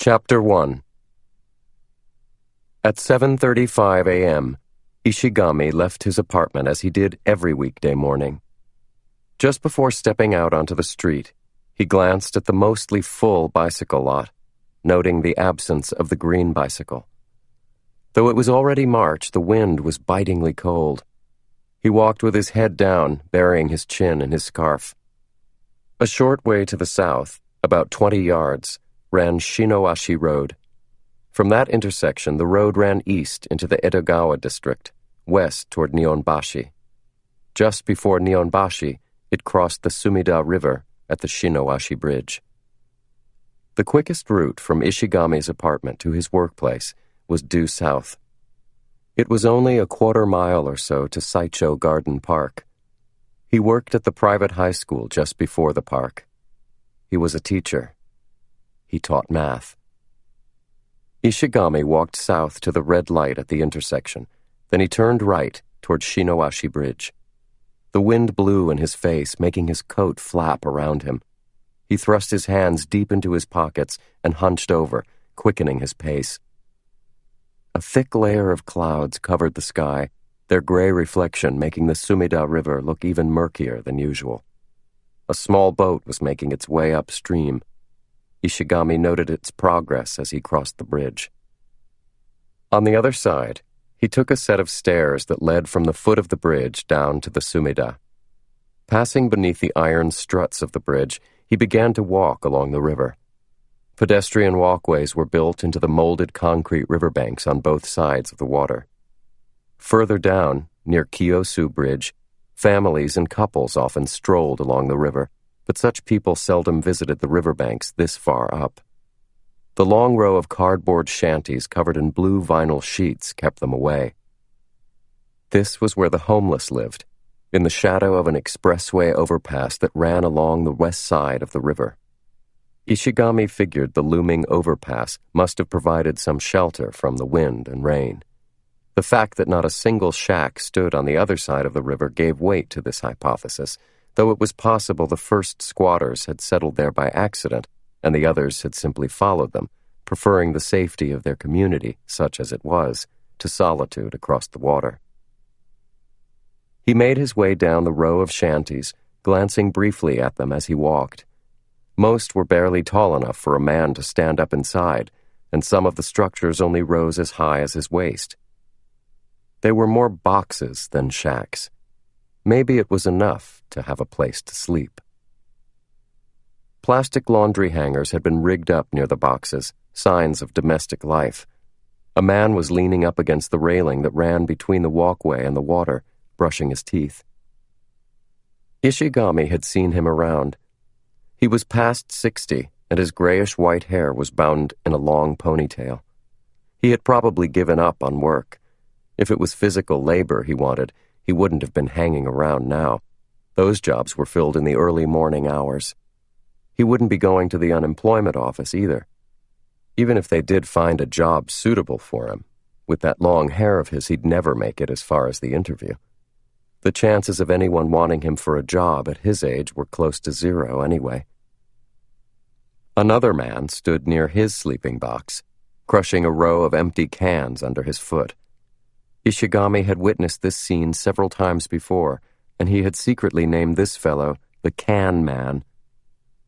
Chapter 1. At 7:35 a.m., Ishigami left his apartment as he did every weekday morning. Just before stepping out onto the street, he glanced at the mostly full bicycle lot, noting the absence of the green bicycle. Though it was already March, the wind was bitingly cold. He walked with his head down, burying his chin in his scarf. A short way to the south, about 20 yards, ran Shinoashi Road. From that intersection, the road ran east into the Edogawa district, west toward Nihonbashi. Just before Nihonbashi, it crossed the Sumida River at the Shinoashi Bridge. The quickest route from Ishigami's apartment to his workplace was due south. It was only a quarter-mile or so to Saicho Garden Park. He worked at the private high school just before the park. He was a teacher. He taught math. Ishigami walked south to the red light at the intersection. Then he turned right toward Shinoashi Bridge. The wind blew in his face, making his coat flap around him. He thrust his hands deep into his pockets and hunched over, quickening his pace. A thick layer of clouds covered the sky, their gray reflection making the Sumida River look even murkier than usual. A small boat was making its way upstream. Ishigami noted its progress as he crossed the bridge. On the other side, he took a set of stairs that led from the foot of the bridge down to the Sumida. Passing beneath the iron struts of the bridge, he began to walk along the river. Pedestrian walkways were built into the molded concrete riverbanks on both sides of the water. Further down, near Kiyosu Bridge, families and couples often strolled along the river, but such people seldom visited the riverbanks this far up. The long row of cardboard shanties covered in blue vinyl sheets kept them away. This was where the homeless lived, in the shadow of an expressway overpass that ran along the west side of the river. Ishigami figured the looming overpass must have provided some shelter from the wind and rain. The fact that not a single shack stood on the other side of the river gave weight to this hypothesis, though it was possible the first squatters had settled there by accident, and the others had simply followed them, preferring the safety of their community, such as it was, to solitude across the water. He made his way down the row of shanties, glancing briefly at them as he walked. Most were barely tall enough for a man to stand up inside, and some of the structures only rose as high as his waist. They were more boxes than shacks. Maybe it was enough to have a place to sleep. Plastic laundry hangers had been rigged up near the boxes, signs of domestic life. A man was leaning up against the railing that ran between the walkway and the water, brushing his teeth. Ishigami had seen him around. He was past 60, and his grayish-white hair was bound in a long ponytail. He had probably given up on work. If it was physical labor he wanted, he wouldn't have been hanging around now. Those jobs were filled in the early morning hours. He wouldn't be going to the unemployment office either. Even if they did find a job suitable for him, with that long hair of his, he'd never make it as far as the interview. The chances of anyone wanting him for a job at his age were close to zero anyway. Another man stood near his sleeping box, crushing a row of empty cans under his foot. Ishigami had witnessed this scene several times before, and he had secretly named this fellow the Can Man.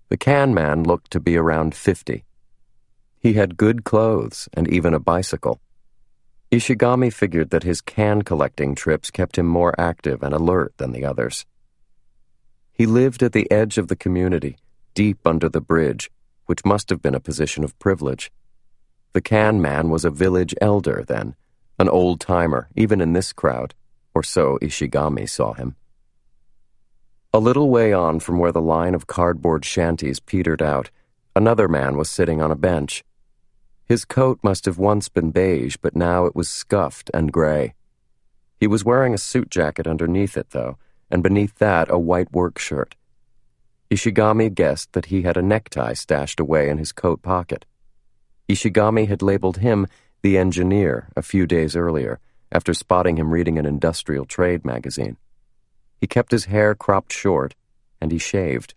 The Can Man looked to be around 50. He had good clothes and even a bicycle. Ishigami figured that his can collecting trips kept him more active and alert than the others. He lived at the edge of the community, deep under the bridge, which must have been a position of privilege. The Can Man was a village elder then, an old-timer, even in this crowd, or so Ishigami saw him. A little way on from where the line of cardboard shanties petered out, another man was sitting on a bench. His coat must have once been beige, but now it was scuffed and gray. He was wearing a suit jacket underneath it, though, and beneath that a white work shirt. Ishigami guessed that he had a necktie stashed away in his coat pocket. Ishigami had labeled him the engineer a few days earlier, after spotting him reading an industrial trade magazine. He kept his hair cropped short, and he shaved.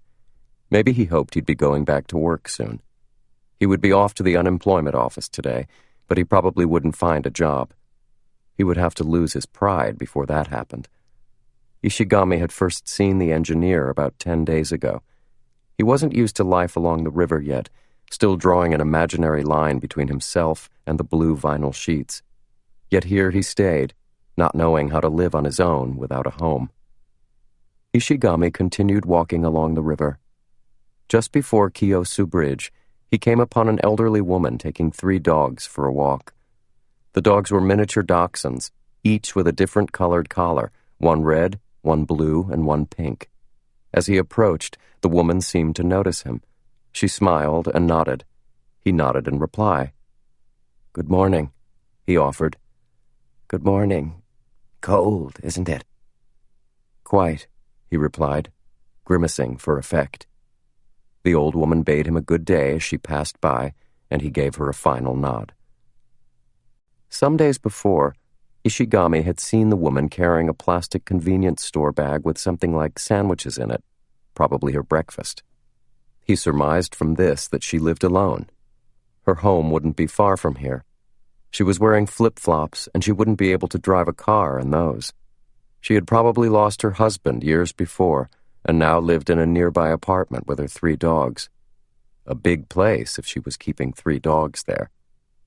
Maybe he hoped he'd be going back to work soon. He would be off to the unemployment office today, but he probably wouldn't find a job. He would have to lose his pride before that happened. Ishigami had first seen the engineer about 10 days ago. He wasn't used to life along the river yet, still drawing an imaginary line between himself and the blue vinyl sheets. Yet here he stayed, not knowing how to live on his own without a home. Ishigami continued walking along the river. Just before Kiyosu Bridge, he came upon an elderly woman taking 3 dogs for a walk. The dogs were miniature dachshunds, each with a different colored collar, one red, one blue, and one pink. As he approached, the woman seemed to notice him. She smiled and nodded. He nodded in reply. "Good morning," he offered. "Good morning. Cold, isn't it?" "Quite," he replied, grimacing for effect. The old woman bade him a good day as she passed by, and he gave her a final nod. Some days before, Ishigami had seen the woman carrying a plastic convenience store bag with something like sandwiches in it, probably her breakfast. He surmised from this that she lived alone. Her home wouldn't be far from here. She was wearing flip-flops, and she wouldn't be able to drive a car in those. She had probably lost her husband years before, and now lived in a nearby apartment with her 3 dogs. A big place if she was keeping 3 dogs there.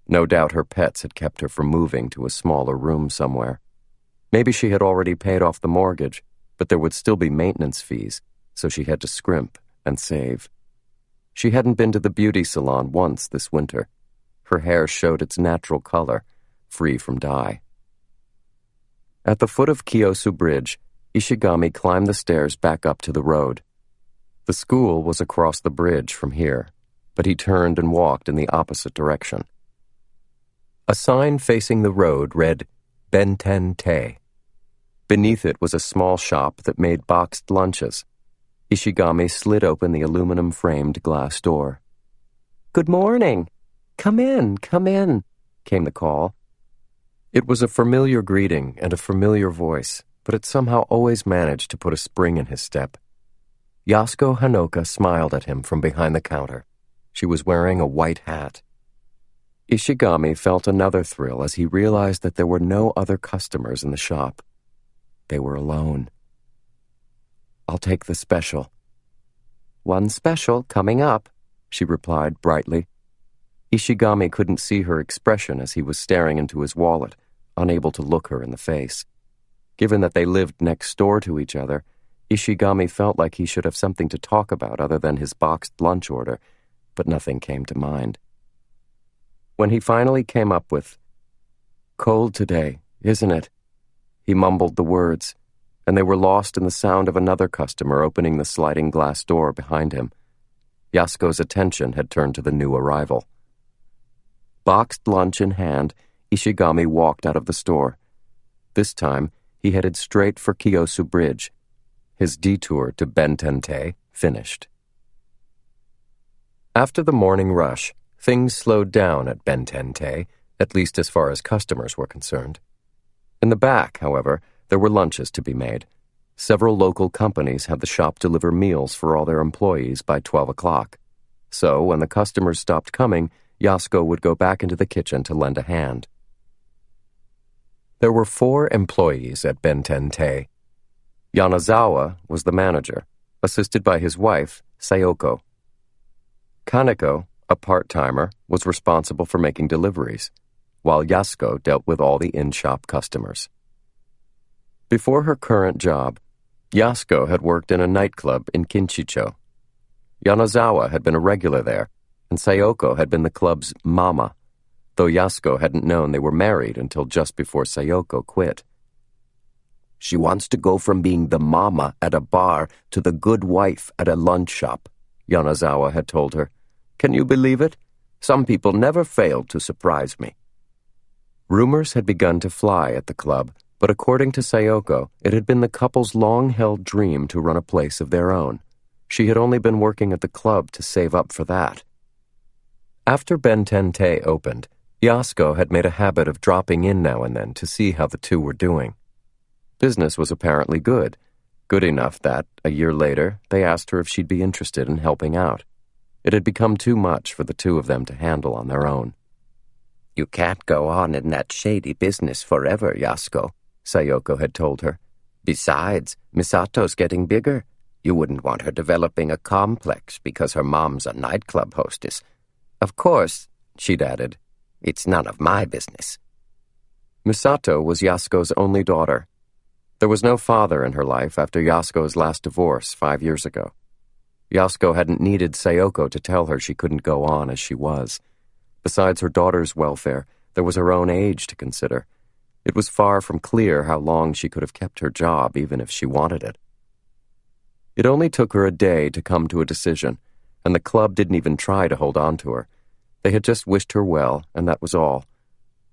No doubt her pets had kept her from moving to a smaller room somewhere. Maybe she had already paid off the mortgage, but there would still be maintenance fees, so she had to scrimp and save. She hadn't been to the beauty salon once this winter. Her hair showed its natural color, free from dye. At the foot of Kiyosu Bridge, Ishigami climbed the stairs back up to the road. The school was across the bridge from here, but he turned and walked in the opposite direction. A sign facing the road read, "Benten Te." Beneath it was a small shop that made boxed lunches. Ishigami slid open the aluminum-framed glass door. "Good morning. Come in, came the call. It was a familiar greeting and a familiar voice, but it somehow always managed to put a spring in his step. Yasuko Hanoka smiled at him from behind the counter. She was wearing a white hat. Ishigami felt another thrill as he realized that there were no other customers in the shop. They were alone. "I'll take the special." "One special coming up," she replied brightly. Ishigami couldn't see her expression as he was staring into his wallet, unable to look her in the face. Given that they lived next door to each other, Ishigami felt like he should have something to talk about other than his boxed lunch order, but nothing came to mind. When he finally came up with, "Cold today, isn't it?" he mumbled the words, and they were lost in the sound of another customer opening the sliding glass door behind him. Yasuko's attention had turned to the new arrival. Boxed lunch in hand, Ishigami walked out of the store. This time, he headed straight for Kiyosu Bridge. His detour to Benten Te finished. After the morning rush, things slowed down at Benten Te, at least as far as customers were concerned. In the back, however, there were lunches to be made. Several local companies had the shop deliver meals for all their employees by 12 o'clock. So, when the customers stopped coming, Yasuko would go back into the kitchen to lend a hand. There were 4 employees at Benten Te. Yanazawa was the manager, assisted by his wife, Sayoko. Kaneko, a part-timer, was responsible for making deliveries, while Yasuko dealt with all the in-shop customers. Before her current job, Yasuko had worked in a nightclub in Kinchicho. Yanazawa had been a regular there, and Sayoko had been the club's mama, though Yasuko hadn't known they were married until just before Sayoko quit. "She wants to go from being the mama at a bar to the good wife at a lunch shop," Yanazawa had told her. "Can you believe it? Some people never failed to surprise me." Rumors had begun to fly at the club, but according to Sayoko, it had been the couple's long-held dream to run a place of their own. She had only been working at the club to save up for that. After Benten Te opened, Yasuko had made a habit of dropping in now and then to see how the two were doing. Business was apparently good enough that, a year later, they asked her if she'd be interested in helping out. It had become too much for the two of them to handle on their own. "You can't go on in that shady business forever, Yasko," Sayoko had told her. "Besides, Misato's getting bigger. You wouldn't want her developing a complex because her mom's a nightclub hostess. Of course," she'd added, "it's none of my business." Misato was Yasko's only daughter. There was no father in her life after Yasko's last divorce 5 years ago. Yasko hadn't needed Sayoko to tell her she couldn't go on as she was. Besides her daughter's welfare, there was her own age to consider. It was far from clear how long she could have kept her job even if she wanted it. It only took her a day to come to a decision, and the club didn't even try to hold on to her. They had just wished her well, and that was all.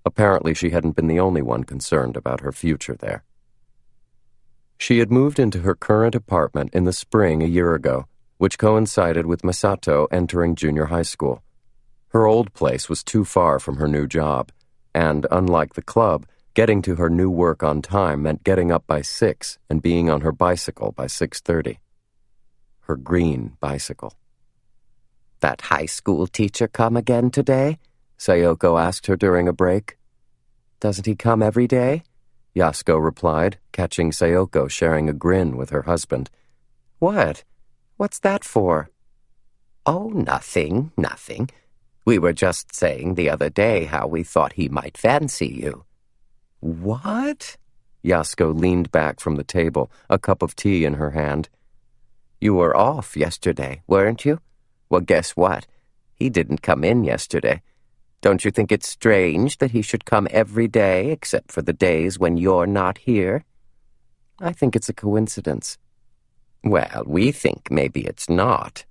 Apparently she hadn't been the only one concerned about her future there. She had moved into her current apartment in the spring a year ago, which coincided with Misato entering junior high school. Her old place was too far from her new job, and, unlike the club, getting to her new work on time meant getting up by 6 and being on her bicycle by 6:30. Her green bicycle. "That high school teacher come again today?" Sayoko asked her during a break. "Doesn't he come every day?" Yasko replied, catching Sayoko sharing a grin with her husband. "What? What's that for?" "Oh, nothing. We were just saying the other day how we thought he might fancy you." "What?" Yasko leaned back from the table, a cup of tea in her hand. "You were off yesterday, weren't you? Well, guess what? He didn't come in yesterday. Don't you think it's strange that he should come every day except for the days when you're not here?" "I think it's a coincidence." "Well, we think maybe it's not."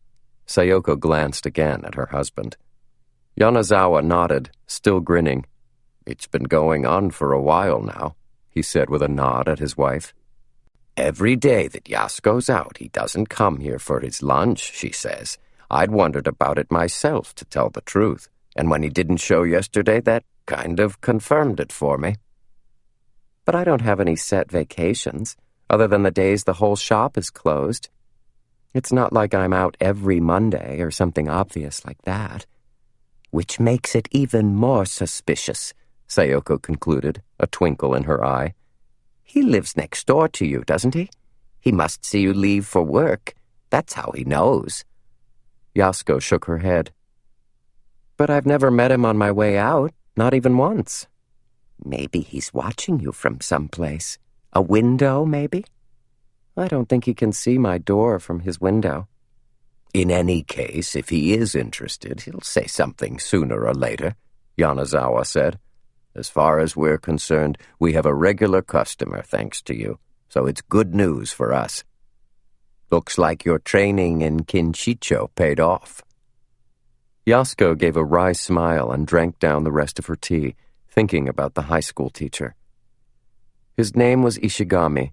Sayoko glanced again at her husband. Yanazawa nodded, still grinning. "It's been going on for a while now," he said with a nod at his wife. "Every day that Yasko's out, he doesn't come here for his lunch," she says. "I'd wondered about it myself, to tell the truth. And when he didn't show yesterday, that kind of confirmed it for me." "But I don't have any set vacations, other than the days the whole shop is closed. It's not like I'm out every Monday or something obvious like that." "Which makes it even more suspicious," Sayoko concluded, a twinkle in her eye. "He lives next door to you, doesn't he? He must see you leave for work. That's how he knows." Yasko shook her head. "But I've never met him on my way out, not even once." "Maybe he's watching you from someplace. A window, maybe?" "I don't think he can see my door from his window." "In any case, if he is interested, he'll say something sooner or later," Yanazawa said. "As far as we're concerned, we have a regular customer thanks to you, so it's good news for us. Looks like your training in Kinshicho paid off." Yasko gave a wry smile and drank down the rest of her tea, thinking about the high school teacher. His name was Ishigami.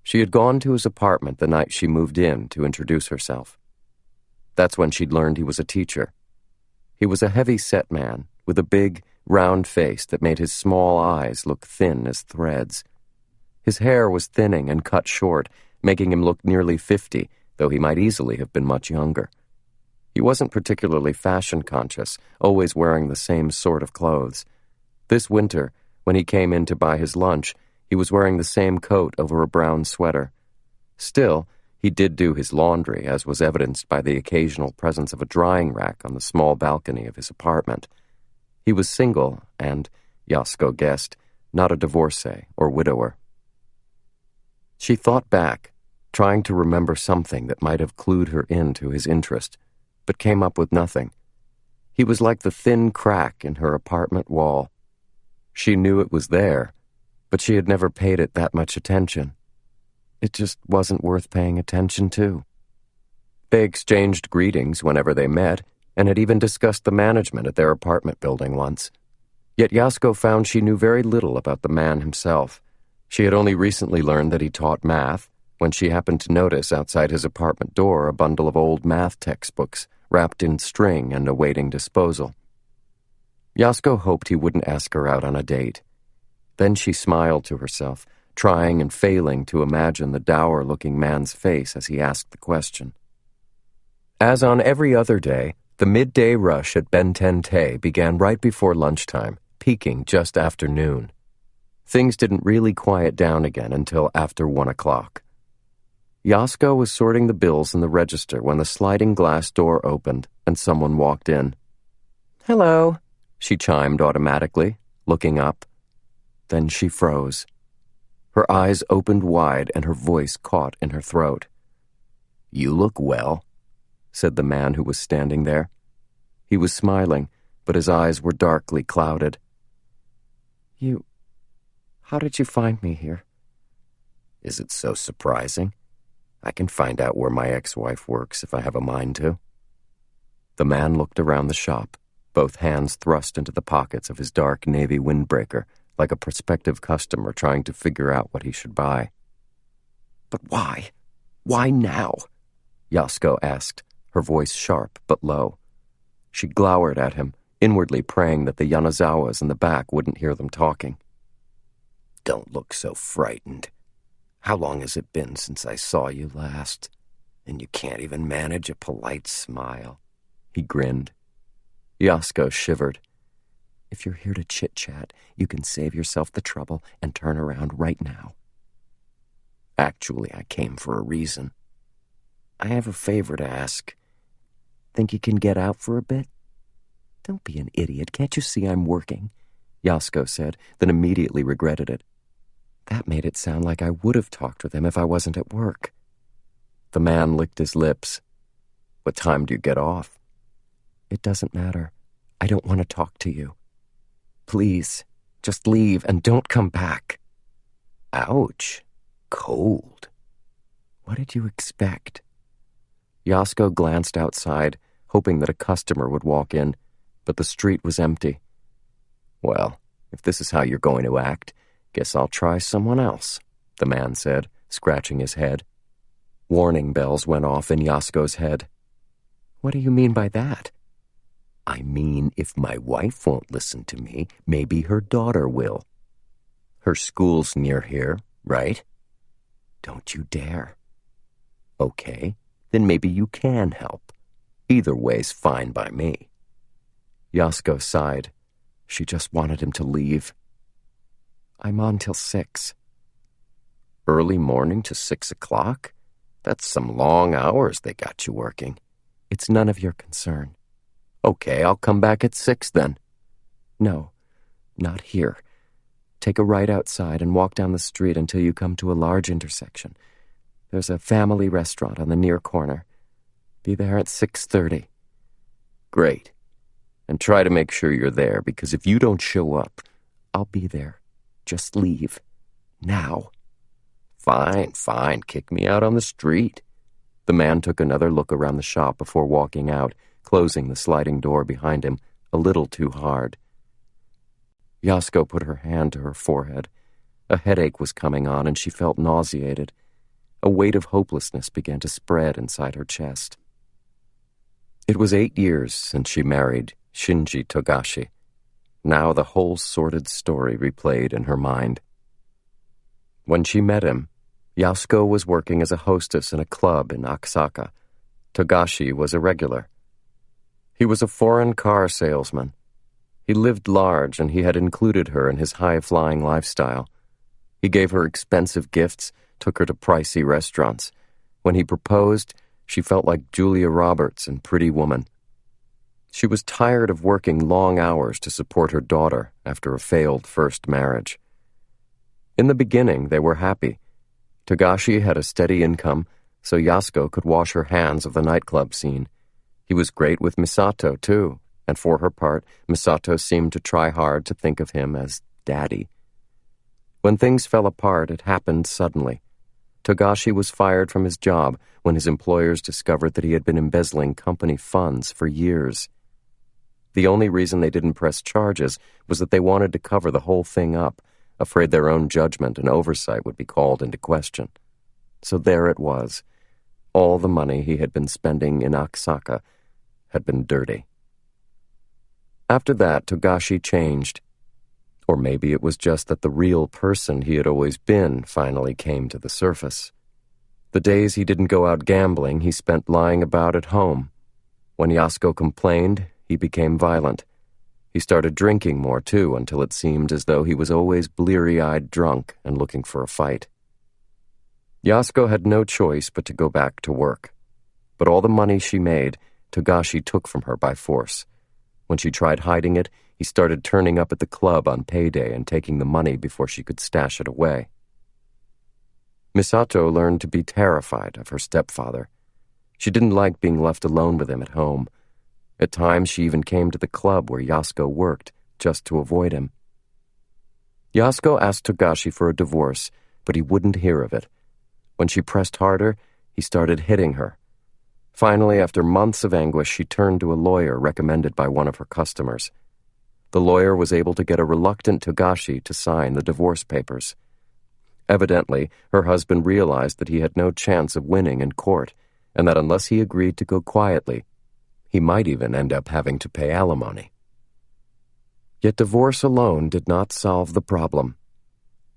She had gone to his apartment the night she moved in to introduce herself. That's when she'd learned he was a teacher. He was a heavy-set man with a big, round face that made his small eyes look thin as threads. His hair was thinning and cut short, making him look nearly 50, though he might easily have been much younger. He wasn't particularly fashion-conscious, always wearing the same sort of clothes. This winter, when he came in to buy his lunch, he was wearing the same coat over a brown sweater. Still, he did do his laundry, as was evidenced by the occasional presence of a drying rack on the small balcony of his apartment. He was single and, Yasko guessed, not a divorcee or widower. She thought back, trying to remember something that might have clued her into his interest, but came up with nothing. He was like the thin crack in her apartment wall. She knew it was there, but she had never paid it that much attention. It just wasn't worth paying attention to. They exchanged greetings whenever they met, and had even discussed the management at their apartment building once. Yet Yasko found she knew very little about the man himself. She had only recently learned that he taught math, when she happened to notice outside his apartment door a bundle of old math textbooks, wrapped in string and awaiting disposal. Yasko hoped he wouldn't ask her out on a date. Then she smiled to herself, trying and failing to imagine the dour-looking man's face as he asked the question. As on every other day, the midday rush at Ben-Ten-Te began right before lunchtime, peaking just after noon. Things didn't really quiet down again until after 1 o'clock. Yasko was sorting the bills in the register when the sliding glass door opened and someone walked in. "Hello," she chimed automatically, looking up. Then she froze. Her eyes opened wide and her voice caught in her throat. "You look well," said the man who was standing there. He was smiling, but his eyes were darkly clouded. How did you find me here?" "Is it so surprising? I can find out where my ex-wife works if I have a mind to." The man looked around the shop, both hands thrust into the pockets of his dark navy windbreaker, like a prospective customer trying to figure out what he should buy. "But why? Why now?" Yasko asked, her voice sharp but low. She glowered at him, inwardly praying that the Yanazawas in the back wouldn't hear them talking. "Don't look so frightened. How long has it been since I saw you last? And you can't even manage a polite smile." He grinned. Yasko shivered. "If you're here to chit-chat, you can save yourself the trouble and turn around right now." "Actually, I came for a reason. I have a favor to ask. Think you can get out for a bit?" "Don't be an idiot. Can't you see I'm working?" Yasko said, then immediately regretted it. That made it sound like I would have talked with him if I wasn't at work. The man licked his lips. "What time do you get off?" "It doesn't matter. I don't want to talk to you. Please, just leave and don't come back." "Ouch. Cold." "What did you expect?" Yasko glanced outside, hoping that a customer would walk in, but the street was empty. "Well, if this is how you're going to act, guess I'll try someone else," the man said, scratching his head. Warning bells went off in Yasko's head. "What do you mean by that?" "I mean, if my wife won't listen to me, maybe her daughter will. Her school's near here, right?" "Don't you dare." "Okay, then maybe you can help. Either way's fine by me." Yasko sighed. She just wanted him to leave. "I'm on till 6. "Early morning to 6 o'clock? That's some long hours they got you working." "It's none of your concern." "Okay, I'll come back at 6 then." "No, not here. Take a right outside and walk down the street until you come to a large intersection. There's a family restaurant on the near corner. Be there at 6:30. "Great. And try to make sure you're there, because if you don't show up..." "I'll be there. Just leave. Now." Fine, kick me out on the street." The man took another look around the shop before walking out, closing the sliding door behind him a little too hard. Yasko put her hand to her forehead. A headache was coming on and she felt nauseated. A weight of hopelessness began to spread inside her chest. It was 8 years since she married Shinji Togashi. Now the whole sordid story replayed in her mind. When she met him, Yasko was working as a hostess in a club in Akasaka. Togashi was a regular. He was a foreign car salesman. He lived large and he had included her in his high-flying lifestyle. He gave her expensive gifts, took her to pricey restaurants. When he proposed, she felt like Julia Roberts in Pretty Woman. She was tired of working long hours to support her daughter after a failed first marriage. In the beginning, they were happy. Togashi had a steady income, so Yasko could wash her hands of the nightclub scene. He was great with Misato, too, and for her part, Misato seemed to try hard to think of him as Daddy. When things fell apart, it happened suddenly. Togashi was fired from his job when his employers discovered that he had been embezzling company funds for years. The only reason they didn't press charges was that they wanted to cover the whole thing up, afraid their own judgment and oversight would be called into question. So there it was. All the money he had been spending in Akasaka had been dirty. After that, Togashi changed. Or maybe it was just that the real person he had always been finally came to the surface. The days he didn't go out gambling, he spent lying about at home. When Yasko complained, he became violent. He started drinking more, too, until it seemed as though he was always bleary-eyed drunk and looking for a fight. Yasko had no choice but to go back to work. But all the money she made, Togashi took from her by force. When she tried hiding it, he started turning up at the club on payday and taking the money before she could stash it away. Misato learned to be terrified of her stepfather. She didn't like being left alone with him at home. At times, she even came to the club where Yasko worked, just to avoid him. Yasko asked Togashi for a divorce, but he wouldn't hear of it. When she pressed harder, he started hitting her. Finally, after months of anguish, she turned to a lawyer recommended by one of her customers. The lawyer was able to get a reluctant Togashi to sign the divorce papers. Evidently, her husband realized that he had no chance of winning in court, and that unless he agreed to go quietly, he might even end up having to pay alimony. Yet divorce alone did not solve the problem.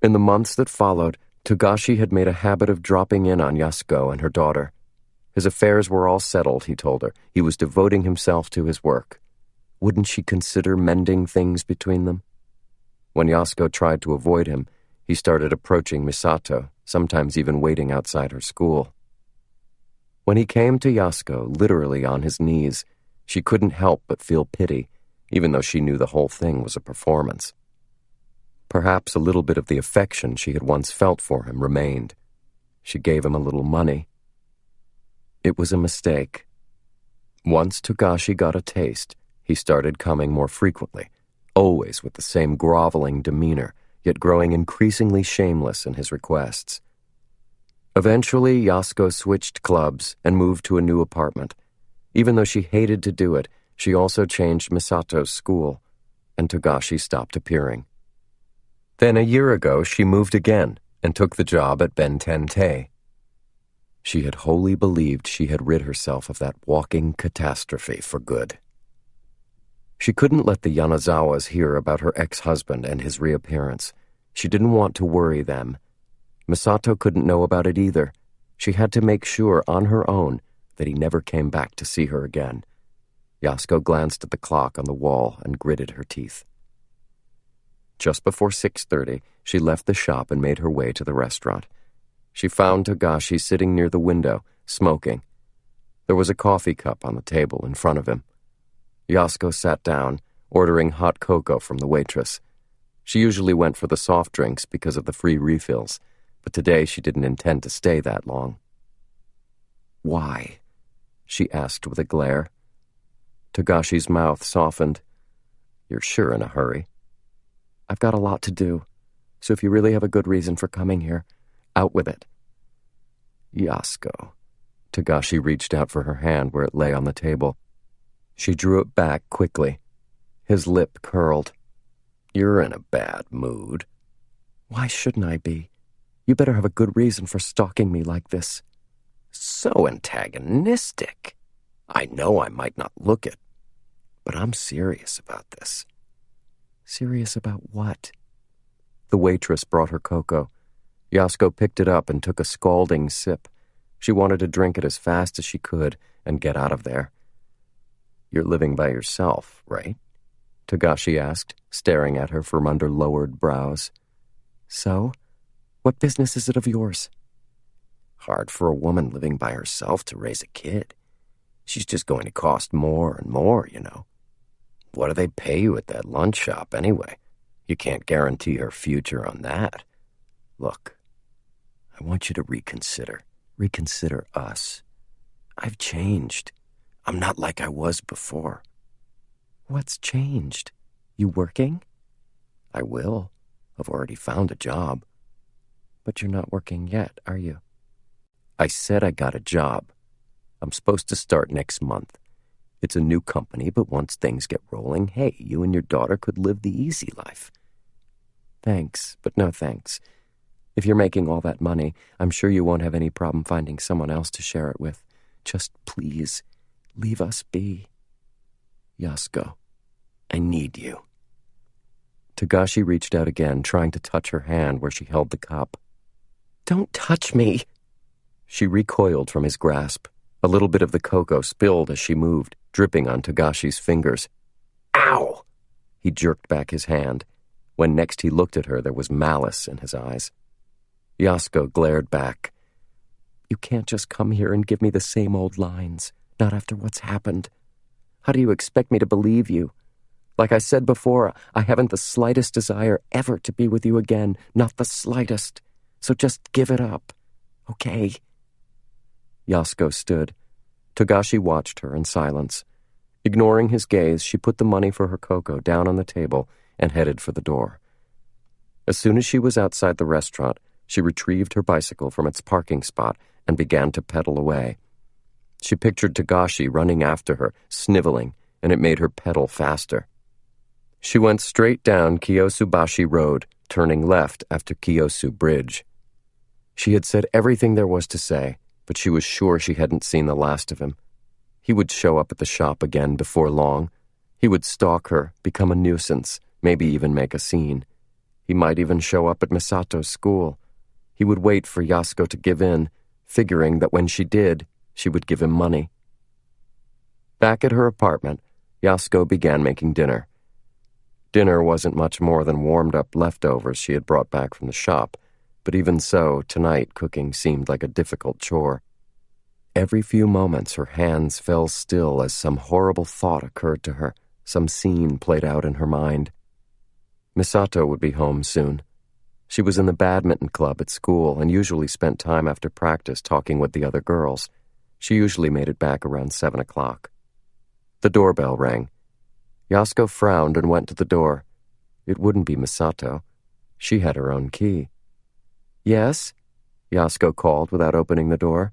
In the months that followed, Togashi had made a habit of dropping in on Yasko and her daughter. His affairs were all settled, he told her. He was devoting himself to his work. Wouldn't she consider mending things between them? When Yasko tried to avoid him, he started approaching Misato, sometimes even waiting outside her school. When he came to Yasko, literally on his knees, she couldn't help but feel pity, even though she knew the whole thing was a performance. Perhaps a little bit of the affection she had once felt for him remained. She gave him a little money. It was a mistake. Once Togashi got a taste, he started coming more frequently, always with the same groveling demeanor, yet growing increasingly shameless in his requests. Eventually, Yasko switched clubs and moved to a new apartment. Even though she hated to do it, she also changed Misato's school, and Togashi stopped appearing. Then a year ago, she moved again and took the job at Ben Tente. She had wholly believed she had rid herself of that walking catastrophe for good. She couldn't let the Yanazawas hear about her ex-husband and his reappearance. She didn't want to worry them. Misato couldn't know about it either. She had to make sure on her own that he never came back to see her again. Yasko glanced at the clock on the wall and gritted her teeth. Just before 6:30, she left the shop and made her way to the restaurant. She found Togashi sitting near the window, smoking. There was a coffee cup on the table in front of him. Yasko sat down, ordering hot cocoa from the waitress. She usually went for the soft drinks because of the free refills, but today she didn't intend to stay that long. "Why?" she asked with a glare. Togashi's mouth softened. "You're sure in a hurry?" "I've got a lot to do, so if you really have a good reason for coming here, out with it." "Yasko." Togashi reached out for her hand where it lay on the table. She drew it back quickly. His lip curled. "You're in a bad mood." "Why shouldn't I be? You better have a good reason for stalking me like this." "So antagonistic. I know I might not look it, but I'm serious about this." "Serious about what?" The waitress brought her cocoa. Yasko picked it up and took a scalding sip. She wanted to drink it as fast as she could and get out of there. "You're living by yourself, right?" Togashi asked, staring at her from under lowered brows. "So? What business is it of yours?" "Hard for a woman living by herself to raise a kid. She's just going to cost more and more, you know. What do they pay you at that lunch shop, anyway? You can't guarantee her future on that. Look, I want you to reconsider. Reconsider us. I've changed. I'm not like I was before." "What's changed? You working?" "I will. I've already found a job." "But you're not working yet, are you?" "I said I got a job. I'm supposed to start next month. It's a new company, but once things get rolling, hey, you and your daughter could live the easy life." "Thanks, but no thanks. If you're making all that money, I'm sure you won't have any problem finding someone else to share it with. Just please, leave us be." "Yasko, I need you." Togashi reached out again, trying to touch her hand where she held the cup. "Don't touch me." She recoiled from his grasp. A little bit of the cocoa spilled as she moved, dripping on Togashi's fingers. Ow! He jerked back his hand. When next he looked at her, there was malice in his eyes. Yasuko glared back. You can't just come here and give me the same old lines, not after what's happened. How do you expect me to believe you? Like I said before, I haven't the slightest desire ever to be with you again, not the slightest. So just give it up, okay? Yasuko stood. Togashi watched her in silence. Ignoring his gaze, she put the money for her cocoa down on the table and headed for the door. As soon as she was outside the restaurant, she retrieved her bicycle from its parking spot and began to pedal away. She pictured Togashi running after her, sniveling, and it made her pedal faster. She went straight down Kiyosubashi Road, turning left after Kiyosu Bridge. She had said everything there was to say, but she was sure she hadn't seen the last of him. He would show up at the shop again before long. He would stalk her, become a nuisance, maybe even make a scene. He might even show up at Misato's school. He would wait for Yasuko to give in, figuring that when she did, she would give him money. Back at her apartment, Yasuko began making dinner. Dinner wasn't much more than warmed-up leftovers she had brought back from the shop, but even so, tonight cooking seemed like a difficult chore. Every few moments her hands fell still as some horrible thought occurred to her, some scene played out in her mind. Misato would be home soon. She was in the badminton club at school and usually spent time after practice talking with the other girls. She usually made it back around 7 o'clock. The doorbell rang. Yasuko frowned and went to the door. It wouldn't be Misato. She had her own key. Yes? Yasuko called without opening the door.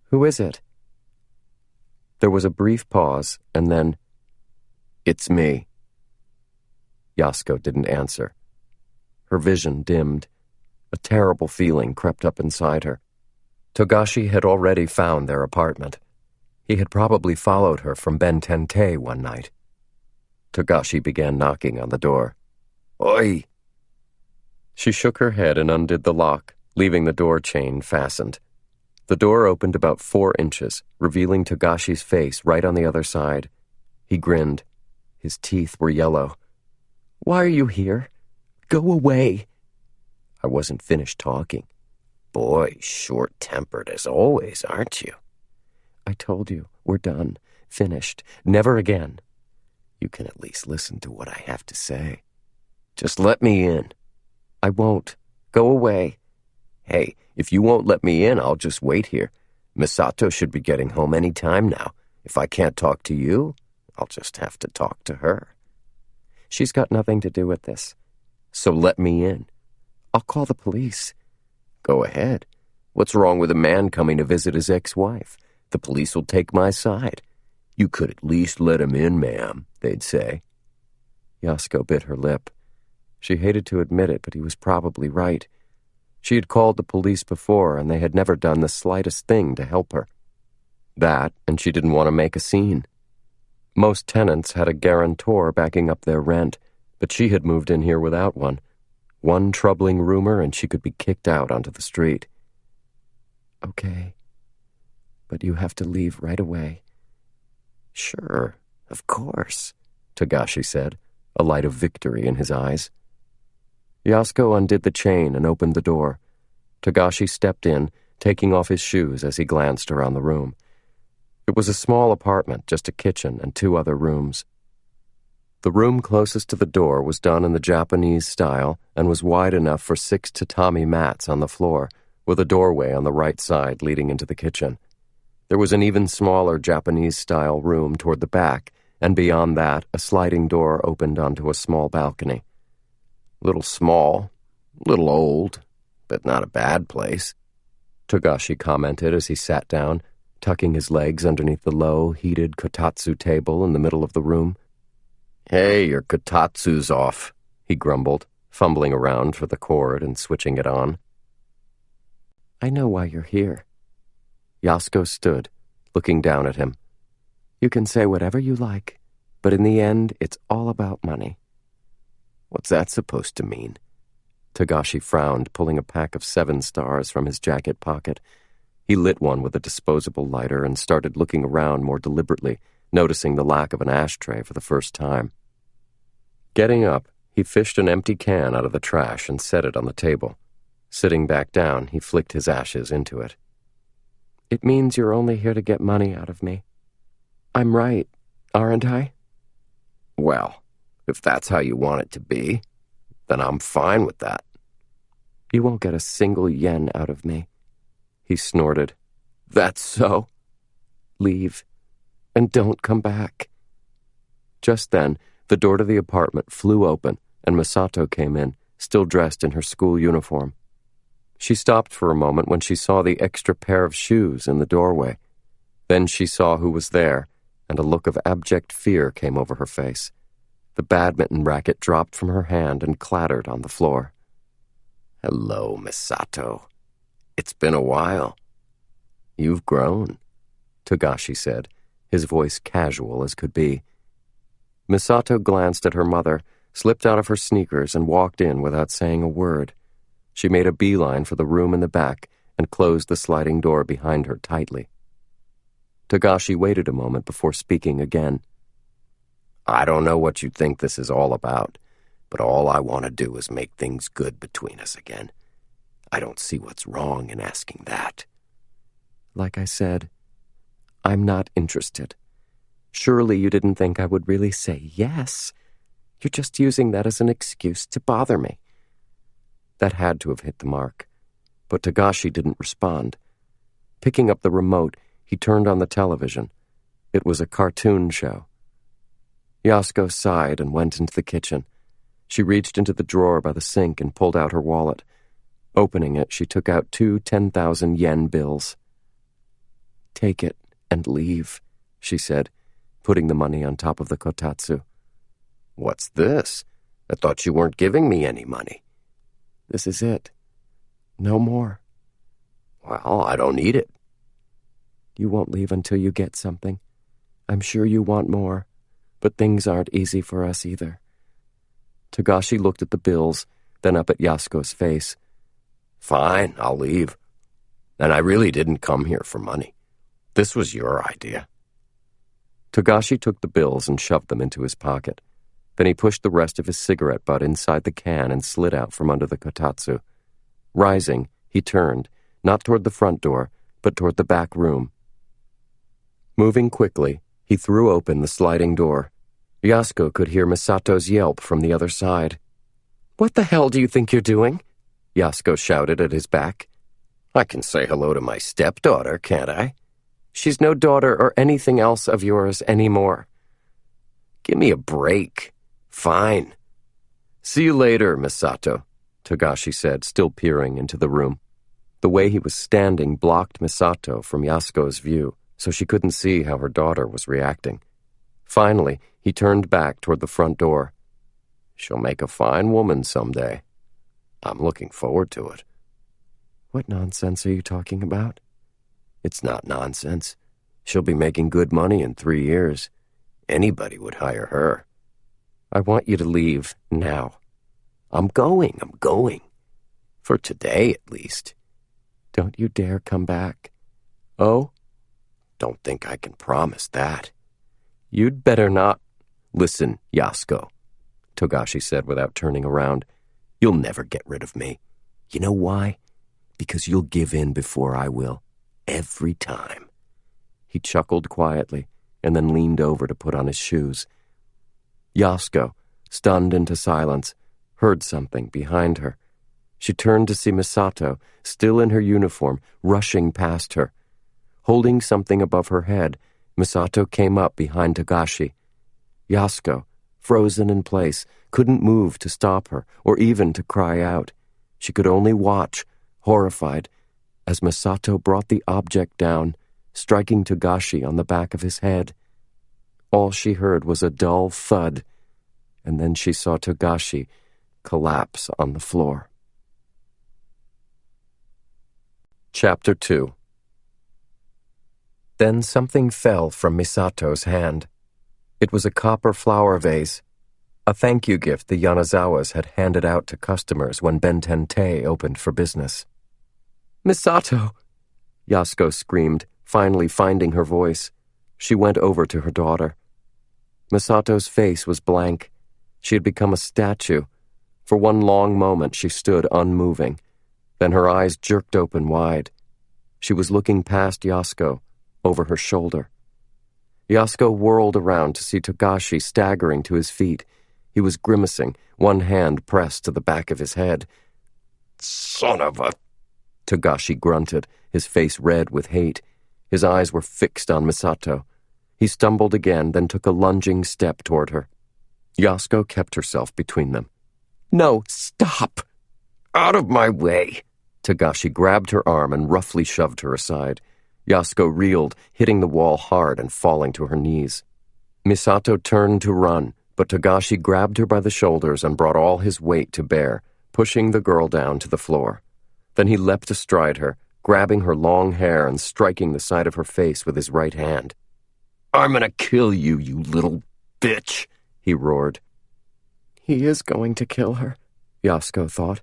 Who is it? There was a brief pause, and then, It's me. Yasuko didn't answer. Her vision dimmed. A terrible feeling crept up inside her. Togashi had already found their apartment. He had probably followed her from Ben Tente one night. Togashi began knocking on the door. Oi! She shook her head and undid the lock, leaving the door chain fastened. The door opened about 4 inches, revealing Togashi's face right on the other side. He grinned. His teeth were yellow. Why are you here? Go away. I wasn't finished talking. Boy, short-tempered as always, aren't you? I told you, we're done. Finished. Never again. You can at least listen to what I have to say. Just let me in. I won't. Go away. Hey, if you won't let me in, I'll just wait here. Misato should be getting home any time now. If I can't talk to you, I'll just have to talk to her. She's got nothing to do with this. So let me in. I'll call the police. Go ahead. What's wrong with a man coming to visit his ex-wife? The police will take my side. You could at least let him in, ma'am, they'd say. Yasuko bit her lip. She hated to admit it, but he was probably right. She had called the police before, and they had never done the slightest thing to help her. That, and she didn't want to make a scene. Most tenants had a guarantor backing up their rent, but she had moved in here without one. One troubling rumor, and she could be kicked out onto the street. Okay, but you have to leave right away. Sure, of course, Togashi said, a light of victory in his eyes. Yasuko undid the chain and opened the door. Togashi stepped in, taking off his shoes as he glanced around the room. It was a small apartment, just a kitchen and 2 other rooms. The room closest to the door was done in the Japanese style and was wide enough for 6 tatami mats on the floor, with a doorway on the right side leading into the kitchen. There was an even smaller Japanese-style room toward the back, and beyond that, a sliding door opened onto a small balcony. Little small, little old, but not a bad place, Togashi commented as he sat down, tucking his legs underneath the low, heated kotatsu table in the middle of the room. Hey, your kotatsu's off, he grumbled, fumbling around for the cord and switching it on. I know why you're here. Yasuko stood, looking down at him. You can say whatever you like, but in the end, it's all about money. What's that supposed to mean? Togashi frowned, pulling a pack of 7 stars from his jacket pocket. He lit one with a disposable lighter and started looking around more deliberately, noticing the lack of an ashtray for the first time. Getting up, he fished an empty can out of the trash and set it on the table. Sitting back down, he flicked his ashes into it. "It means you're only here to get money out of me. I'm right, aren't I?" "Well, if that's how you want it to be, then I'm fine with that." "You won't get a single yen out of me." He snorted. "That's so?" "Leave, and don't come back." Just then, the door to the apartment flew open, and Misato came in, still dressed in her school uniform. She stopped for a moment when she saw the extra pair of shoes in the doorway. Then she saw who was there, and a look of abject fear came over her face. The badminton racket dropped from her hand and clattered on the floor. "Hello, Misato. It's been a while." "You've grown," Togashi said, his voice casual as could be. Misato glanced at her mother, slipped out of her sneakers, and walked in without saying a word. She made a beeline for the room in the back and closed the sliding door behind her tightly. Togashi waited a moment before speaking again. "I don't know what you think this is all about, but all I want to do is make things good between us again. I don't see what's wrong in asking that." "Like I said, I'm not interested. Surely you didn't think I would really say yes. You're just using that as an excuse to bother me." That had to have hit the mark, but Togashi didn't respond. Picking up the remote, he turned on the television. It was a cartoon show. Yasuko sighed and went into the kitchen. She reached into the drawer by the sink and pulled out her wallet. Opening it, she took out 2 10,000 yen bills. "Take it and leave," she said, putting the money on top of the kotatsu. "What's this? I thought you weren't giving me any money." "This is it. No more." "Well, I don't need it." "You won't leave until you get something. I'm sure you want more, but things aren't easy for us either." Togashi looked at the bills, then up at Yasuko's face. "Fine, I'll leave. And I really didn't come here for money. This was your idea." Togashi took the bills and shoved them into his pocket. Then he pushed the rest of his cigarette butt inside the can and slid out from under the kotatsu. Rising, he turned, not toward the front door, but toward the back room. Moving quickly, he threw open the sliding door. Yasuko could hear Misato's yelp from the other side. "What the hell do you think you're doing?" Yasuko shouted at his back. "I can say hello to my stepdaughter, can't I?" "She's no daughter or anything else of yours anymore." "Give me a break." "Fine." "See you later, Misato," Togashi said, still peering into the room. The way he was standing blocked Misato from Yasuko's view, so she couldn't see how her daughter was reacting. Finally, he turned back toward the front door. "She'll make a fine woman someday. I'm looking forward to it." "What nonsense are you talking about?" "It's not nonsense. She'll be making good money in 3 years. Anybody would hire her." "I want you to leave, now." I'm going. For today, at least." "Don't you dare come back." "Oh?" "Don't think I can promise that." "You'd better not." "Listen, Yasuko," Togashi said without turning around. "You'll never get rid of me. You know why? Because you'll give in before I will. Every time." He chuckled quietly and then leaned over to put on his shoes. Yasuko, stunned into silence, heard something behind her. She turned to see Misato, still in her uniform, rushing past her. Holding something above her head, Misato came up behind Togashi. Yasuko, frozen in place, couldn't move to stop her or even to cry out. She could only watch, horrified, as Misato brought the object down, striking Togashi on the back of his head. All she heard was a dull thud, and then she saw Togashi collapse on the floor. Chapter 2. Then something fell from Misato's hand. It was a copper flower vase, a thank you gift the Yanazawas had handed out to customers when Benten-Tei opened for business. "Misato!" Yasko screamed, finally finding her voice. She went over to her daughter. Misato's face was blank. She had become a statue. For one long moment she stood unmoving. Then her eyes jerked open wide. She was looking past Yasko, over her shoulder. Yasko whirled around to see Togashi staggering to his feet. He was grimacing, one hand pressed to the back of his head. Son of a... Togashi grunted, his face red with hate. His eyes were fixed on Misato. He stumbled again, then took a lunging step toward her. Yasko kept herself between them. No, stop! Out of my way! Togashi grabbed her arm and roughly shoved her aside. Yasko reeled, hitting the wall hard and falling to her knees. Misato turned to run, but Togashi grabbed her by the shoulders and brought all his weight to bear, pushing the girl down to the floor. Then he leapt astride her, grabbing her long hair and striking the side of her face with his right hand. I'm gonna kill you, you little bitch, he roared. He is going to kill her, Yasko thought.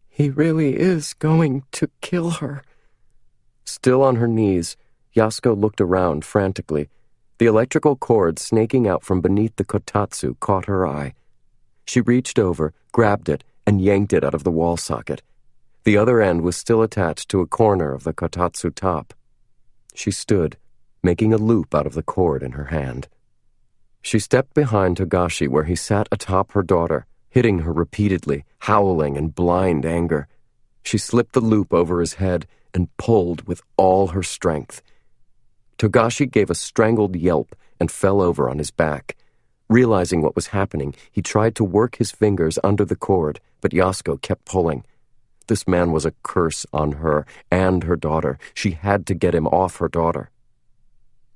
He really is going to kill her. Still on her knees, Yasko looked around frantically. The electrical cord snaking out from beneath the kotatsu caught her eye. She reached over, grabbed it, and yanked it out of the wall socket. The other end was still attached to a corner of the kotatsu top. She stood, making a loop out of the cord in her hand. She stepped behind Togashi where he sat atop her daughter, hitting her repeatedly, howling in blind anger. She slipped the loop over his head and pulled with all her strength. Togashi gave a strangled yelp and fell over on his back. Realizing what was happening, he tried to work his fingers under the cord, but Yasko kept pulling. This man was a curse on her and her daughter. She had to get him off her daughter.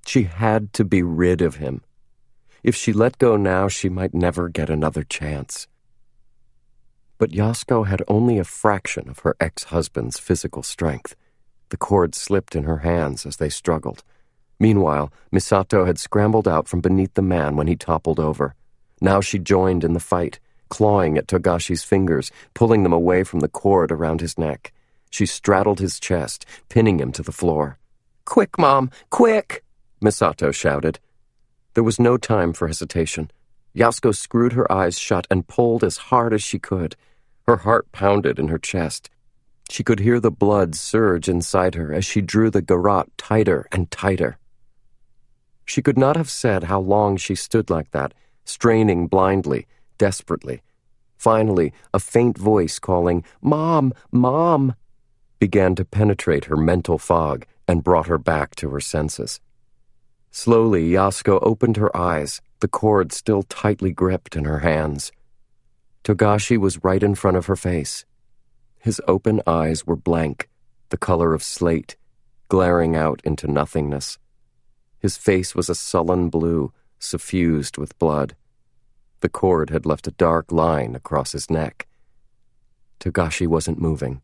She had to be rid of him. If she let go now, she might never get another chance. But Yasko had only a fraction of her ex-husband's physical strength. The cord slipped in her hands as they struggled. Meanwhile, Misato had scrambled out from beneath the man when he toppled over. Now she joined in the fight, clawing at Togashi's fingers, pulling them away from the cord around his neck. She straddled his chest, pinning him to the floor. "Quick, Mom, quick!" Misato shouted. There was no time for hesitation. Yasko screwed her eyes shut and pulled as hard as she could. Her heart pounded in her chest. She could hear the blood surge inside her as she drew the garrote tighter and tighter. She could not have said how long she stood like that, straining blindly, desperately. Finally, a faint voice calling, "Mom, Mom," began to penetrate her mental fog and brought her back to her senses. Slowly, Yasko opened her eyes, the cord still tightly gripped in her hands. Togashi was right in front of her face. His open eyes were blank, the color of slate, glaring out into nothingness. His face was a sullen blue, suffused with blood. The cord had left a dark line across his neck. Togashi wasn't moving.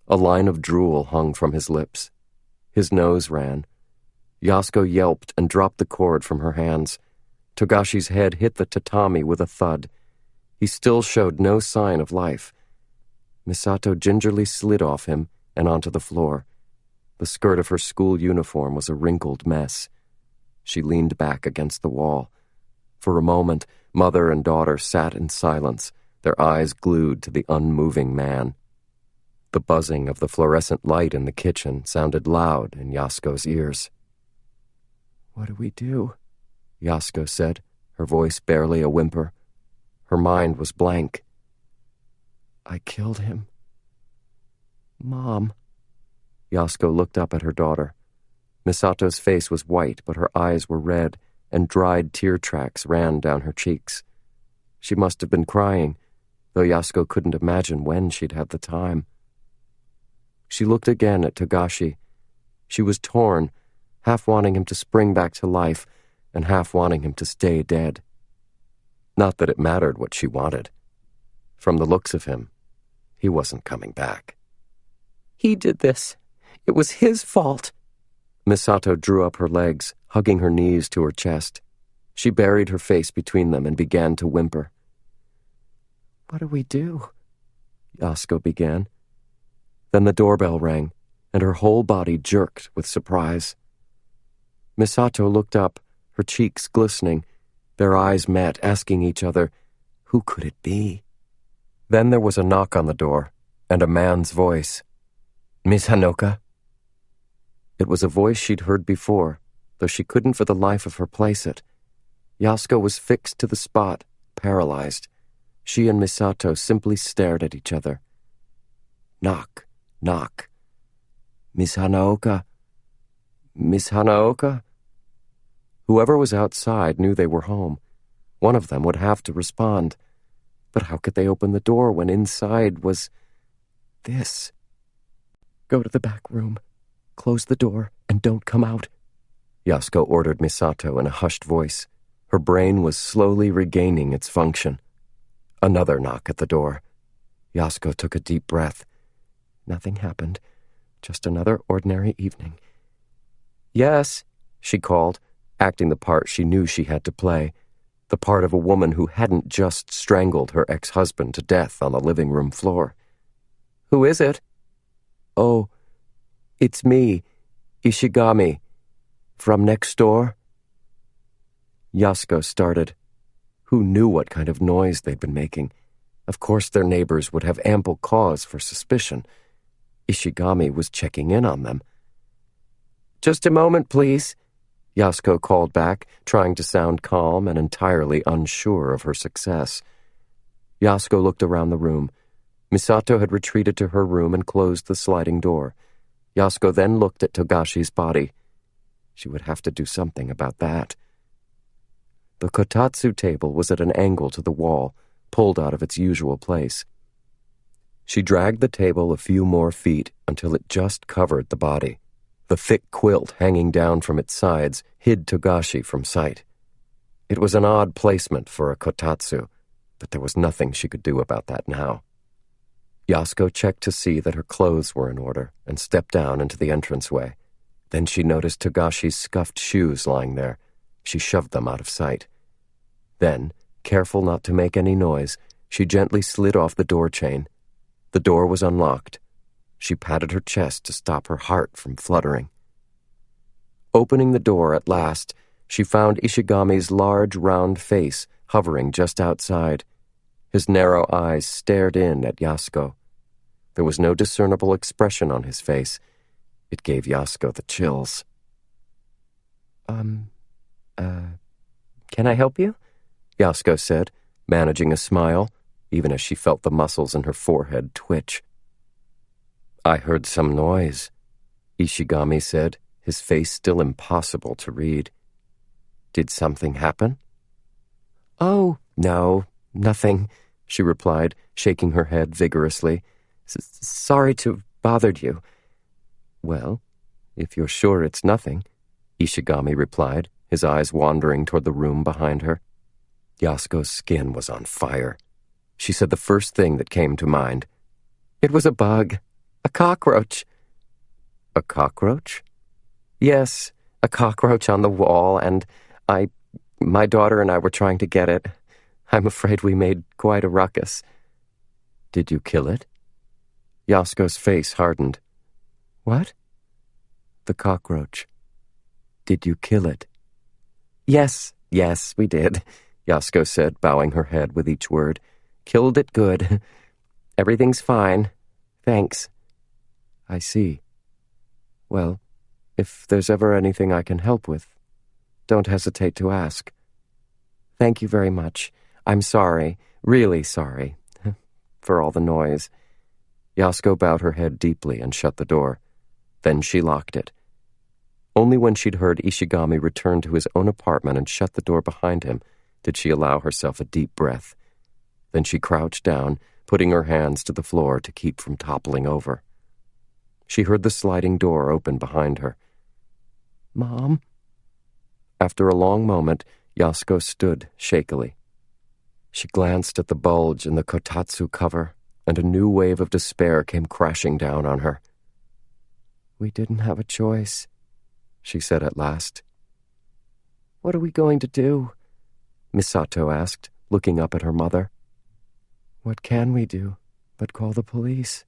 A line of drool hung from his lips. His nose ran. Yasko yelped and dropped the cord from her hands. Togashi's head hit the tatami with a thud. He still showed no sign of life. Misato gingerly slid off him and onto the floor. The skirt of her school uniform was a wrinkled mess. She leaned back against the wall. For a moment, mother and daughter sat in silence, their eyes glued to the unmoving man. The buzzing of the fluorescent light in the kitchen sounded loud in Yasko's ears. "What do we do?" Yasko said, her voice barely a whimper. Her mind was blank. "I killed him." "Mom." Yasko looked up at her daughter. Misato's face was white, but her eyes were red, and dried tear tracks ran down her cheeks. She must have been crying, though Yasko couldn't imagine when she'd had the time. She looked again at Togashi. She was torn, half wanting him to spring back to life, and half wanting him to stay dead. Not that it mattered what she wanted. From the looks of him, he wasn't coming back. "He did this. It was his fault." Misato drew up her legs, hugging her knees to her chest. She buried her face between them and began to whimper. "What do we do?" Yasko began. Then the doorbell rang. and her whole body jerked with surprise. Misato looked up, her cheeks glistening. Their eyes met, asking each other, who could it be? Then there was a knock on the door, and a man's voice. "Miss Hanoka?" It was a voice she'd heard before, though she couldn't for the life of her place it. Yasuko was fixed to the spot, paralyzed. She and Misato simply stared at each other. Knock, knock. "Miss Hanaoka? Miss Hanaoka?" Whoever was outside knew they were home. One of them would have to respond. But how could they open the door when inside was this? "Go to the back room. Close the door and don't come out," Yasuko ordered Misato in a hushed voice. Her brain was slowly regaining its function. Another knock at the door. Yasuko took a deep breath. Nothing happened. Just another ordinary evening. "Yes," she called, acting the part she knew she had to play, the part of a woman who hadn't just strangled her ex-husband to death on the living room floor. "Who is it?" "Oh, it's me, Ishigami, from next door." Yasuko started. Who knew what kind of noise they'd been making? Of course their neighbors would have ample cause for suspicion. Ishigami was checking in on them. "Just a moment, please," Yasuko called back, trying to sound calm and entirely unsure of her success. Yasuko looked around the room. Misato had retreated to her room and closed the sliding door. Yasuko then looked at Togashi's body. She would have to do something about that. The kotatsu table was at an angle to the wall, pulled out of its usual place. She dragged the table a few more feet until it just covered the body. The thick quilt hanging down from its sides hid Togashi from sight. It was an odd placement for a kotatsu, but there was nothing she could do about that now. Yasuko checked to see that her clothes were in order and stepped down into the entranceway. Then she noticed Togashi's scuffed shoes lying there. She shoved them out of sight. Then, careful not to make any noise, she gently slid off the door chain. The door was unlocked. She patted her chest to stop her heart from fluttering. Opening the door at last, she found Ishigami's large, round face hovering just outside. His narrow eyes stared in at Yasuko. There was no discernible expression on his face. It gave Yasuko the chills. Can I help you?" Yasuko said, managing a smile, even as she felt the muscles in her forehead twitch. "I heard some noise," Ishigami said, his face still impossible to read. "Did something happen?" "Oh, no, nothing," she replied, shaking her head vigorously. "Sorry to have bothered you." "Well, if you're sure it's nothing," Ishigami replied, his eyes wandering toward the room behind her. Yasuko's skin was on fire. She said the first thing that came to mind. "It was a bug. A cockroach." "A cockroach?" "Yes, a cockroach on the wall, and my daughter and I were trying to get it. I'm afraid we made quite a ruckus." "Did you kill it?" Yasuko's face hardened. "What?" "The cockroach. Did you kill it?" Yes, we did," Yasuko said, bowing her head with each word. "Killed it good. Everything's fine. Thanks." "I see. Well, if there's ever anything I can help with, don't hesitate to ask." "Thank you very much. I'm sorry, really sorry, for all the noise." Yasuko bowed her head deeply and shut the door. Then she locked it. Only when she'd heard Ishigami return to his own apartment and shut the door behind him did she allow herself a deep breath. Then she crouched down, putting her hands to the floor to keep from toppling over. She heard the sliding door open behind her. "Mom?" After a long moment, Yasuko stood shakily. She glanced at the bulge in the kotatsu cover, and a new wave of despair came crashing down on her. "We didn't have a choice," she said at last. "What are we going to do?" Misato asked, looking up at her mother. "What can we do but call the police?"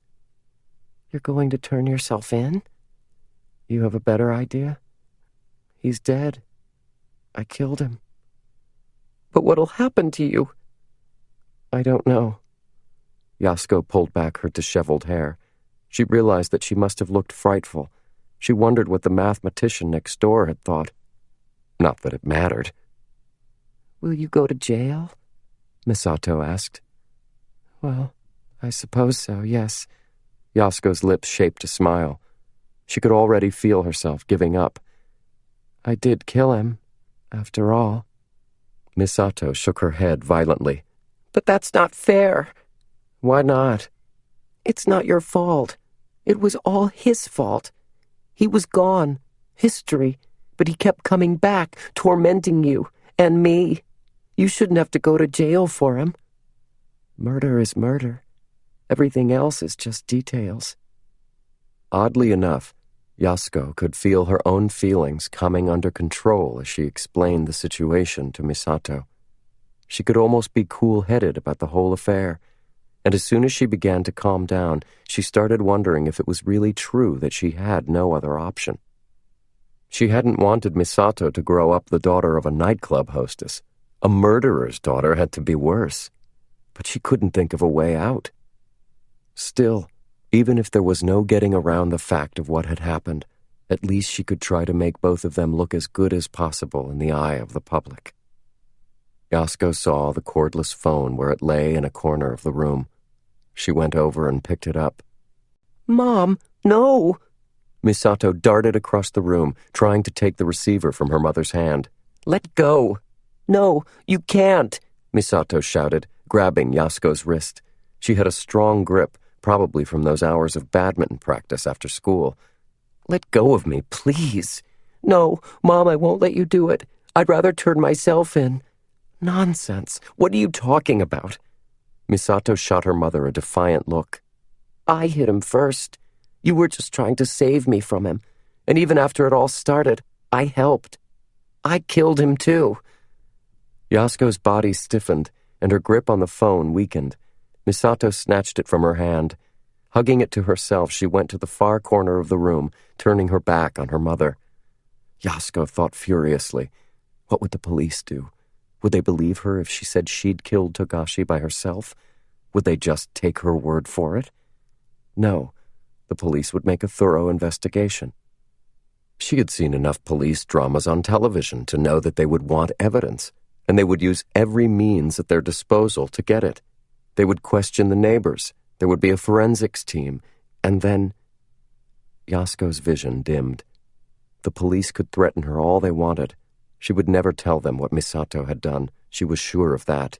You're going to turn yourself in? You have a better idea? He's dead. I killed him. But what'll happen to you? I don't know. Yasko pulled back her disheveled hair. She realized that she must have looked frightful. She wondered what the mathematician next door had thought. Not that it mattered. Will you go to jail? Misato asked. Well, I suppose so, yes. Yasko's lips shaped a smile. She could already feel herself giving up. I did kill him, after all. Misato shook her head violently. But that's not fair. Why not? It's not your fault. It was all his fault. He was gone. History. But he kept coming back, tormenting you and me. You shouldn't have to go to jail for him. Murder is murder. Everything else is just details. Oddly enough, Yasko could feel her own feelings coming under control as she explained the situation to Misato. She could almost be cool-headed about the whole affair, and as soon as she began to calm down, she started wondering if it was really true that she had no other option. She hadn't wanted Misato to grow up the daughter of a nightclub hostess. A murderer's daughter had to be worse. But she couldn't think of a way out. Still, even if there was no getting around the fact of what had happened, at least she could try to make both of them look as good as possible in the eye of the public. Yasko saw the cordless phone where it lay in a corner of the room. She went over and picked it up. Mom, no! Misato darted across the room, trying to take the receiver from her mother's hand. Let go! No, you can't! Misato shouted, grabbing Yasko's wrist. She had a strong grip, probably from those hours of badminton practice after school. Let go of me, please. No, Mom, I won't let you do it. I'd rather turn myself in. Nonsense. What are you talking about? Misato shot her mother a defiant look. I hit him first. You were just trying to save me from him. And even after it all started, I helped. I killed him too. Yasko's body stiffened, and her grip on the phone weakened. Misato snatched it from her hand. Hugging it to herself, she went to the far corner of the room, turning her back on her mother. Yasko thought furiously. What would the police do? Would they believe her if she said she'd killed Togashi by herself? Would they just take her word for it? No, the police would make a thorough investigation. She had seen enough police dramas on television to know that they would want evidence, and they would use every means at their disposal to get it. They would question the neighbors. There would be a forensics team. And then Yasko's vision dimmed. The police could threaten her all they wanted. She would never tell them what Misato had done. She was sure of that.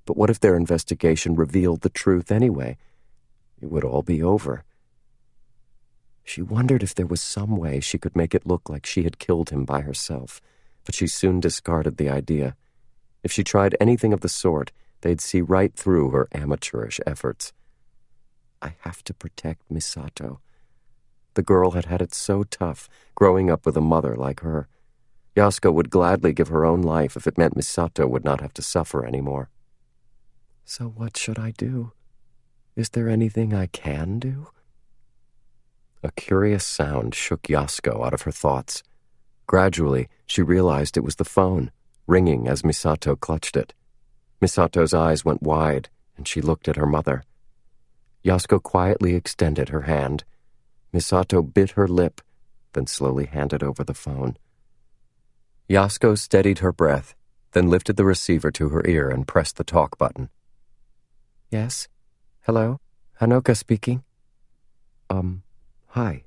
But what if their investigation revealed the truth anyway? It would all be over. She wondered if there was some way she could make it look like she had killed him by herself, but she soon discarded the idea. If she tried anything of the sort, they'd see right through her amateurish efforts. I have to protect Misato. The girl had had it so tough, growing up with a mother like her. Yasko would gladly give her own life if it meant Misato would not have to suffer anymore. So what should I do? Is there anything I can do? A curious sound shook Yasko out of her thoughts. Gradually, she realized it was the phone, ringing as Misato clutched it. Misato's eyes went wide, and she looked at her mother. Yasko quietly extended her hand. Misato bit her lip, then slowly handed over the phone. Yasko steadied her breath, then lifted the receiver to her ear and pressed the talk button. Yes? Hello? Hanoka speaking. Hi.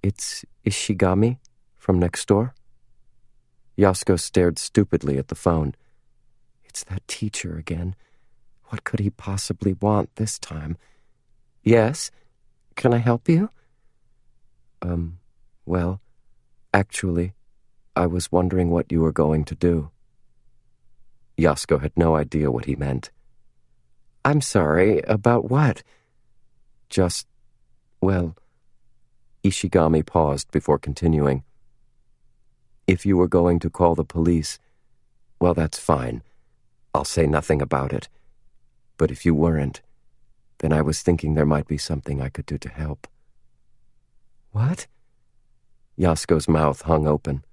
It's Ishigami from next door? Yasko stared stupidly at the phone. It's that teacher again. What could he possibly want this time? Yes? Can I help you? Well, actually, I was wondering what you were going to do. Yasko had no idea what he meant. I'm sorry, about what? Just, well... Ishigami paused before continuing. If you were going to call the police, well, that's fine. I'll say nothing about it. But if you weren't, Then I was thinking there might be something I could do to help. What? Yasko's mouth hung open.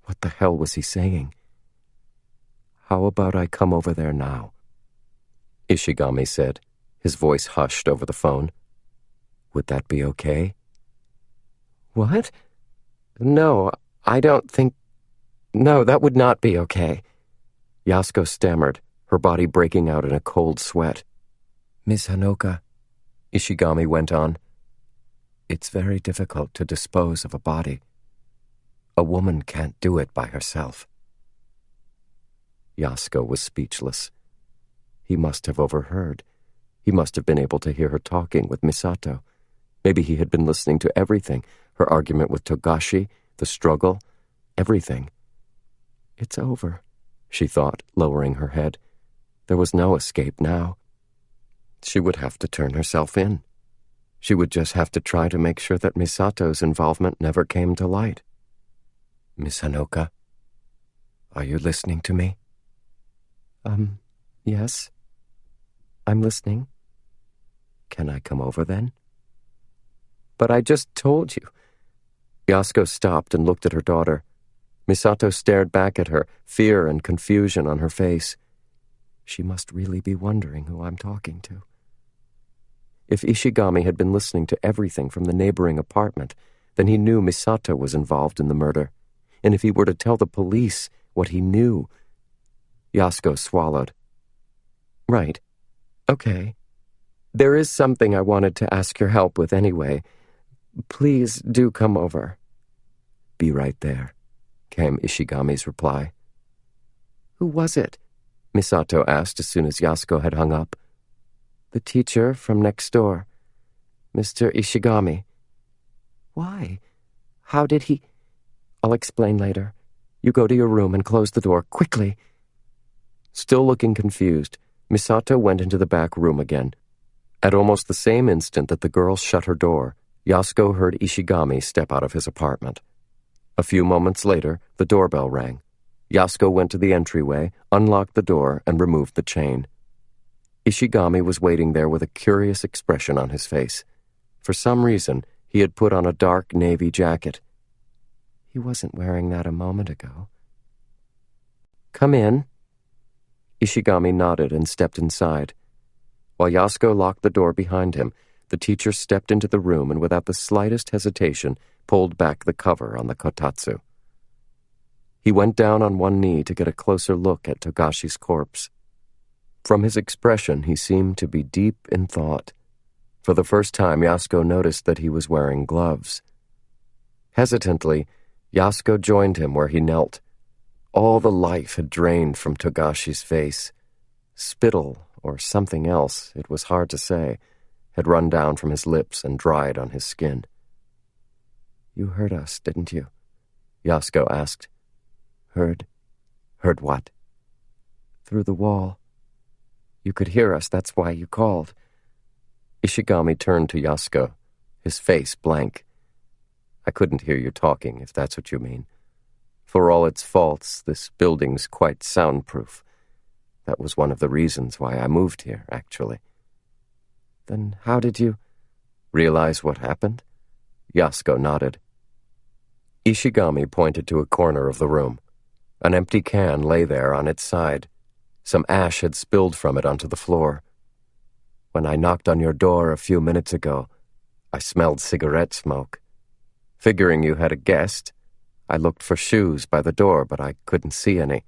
What the hell was he saying? How about I come over there now? Ishigami said, his voice hushed over the phone. Would that be okay? What? No, I don't think... No, that would not be okay. Yasko stammered, her body breaking out in a cold sweat. Miss Hanoka, Ishigami went on, it's very difficult to dispose of a body. A woman can't do it by herself. Yasko was speechless. He must have overheard. He must have been able to hear her talking with Misato. Maybe he had been listening to everything, her argument with Togashi, the struggle, everything. It's over, she thought, lowering her head. There was no escape now. She would have to turn herself in. She would just have to try to make sure that Misato's involvement never came to light. Miss Hanoka, are you listening to me? Yes. I'm listening. Can I come over then? But I just told you. Yasko stopped and looked at her daughter. Misato stared back at her, fear and confusion on her face. She must really be wondering who I'm talking to. If Ishigami had been listening to everything from the neighboring apartment, then he knew Misato was involved in the murder. And if he were to tell the police what he knew... Yasko swallowed. Right. Okay. There is something I wanted to ask your help with anyway. Please do come over. Be right there, came Ishigami's reply. Who was it? Misato asked as soon as Yasko had hung up. The teacher from next door. Mr. Ishigami. Why? How did he... I'll explain later. You go to your room and close the door, quickly. Still looking confused, Misato went into the back room again. At almost the same instant that the girl shut her door, Yasko heard Ishigami step out of his apartment. A few moments later, the doorbell rang. Yasko went to the entryway, unlocked the door, and removed the chain. Ishigami was waiting there with a curious expression on his face. For some reason, he had put on a dark navy jacket. He wasn't wearing that a moment ago. Come in. Ishigami nodded and stepped inside. While Yasko locked the door behind him, the teacher stepped into the room and without the slightest hesitation pulled back the cover on the kotatsu. He went down on one knee to get a closer look at Togashi's corpse. From his expression, he seemed to be deep in thought. For the first time, Yasko noticed that he was wearing gloves. Hesitantly, Yasko joined him where he knelt. All the life had drained from Togashi's face. Spittle, or something else, it was hard to say, had run down from his lips and dried on his skin. You heard us, didn't you? Yasko asked. Heard? Heard what? Through the wall. You could hear us, that's why you called. Ishigami turned to Yasko, his face blank. I couldn't hear you talking, if that's what you mean. For all its faults, this building's quite soundproof. That was one of the reasons why I moved here, actually. Then how did you... realize what happened? Yasko nodded. Ishigami pointed to a corner of the room. An empty can lay there on its side. Some ash had spilled from it onto the floor. When I knocked on your door a few minutes ago, I smelled cigarette smoke. Figuring you had a guest, I looked for shoes by the door, but I couldn't see any.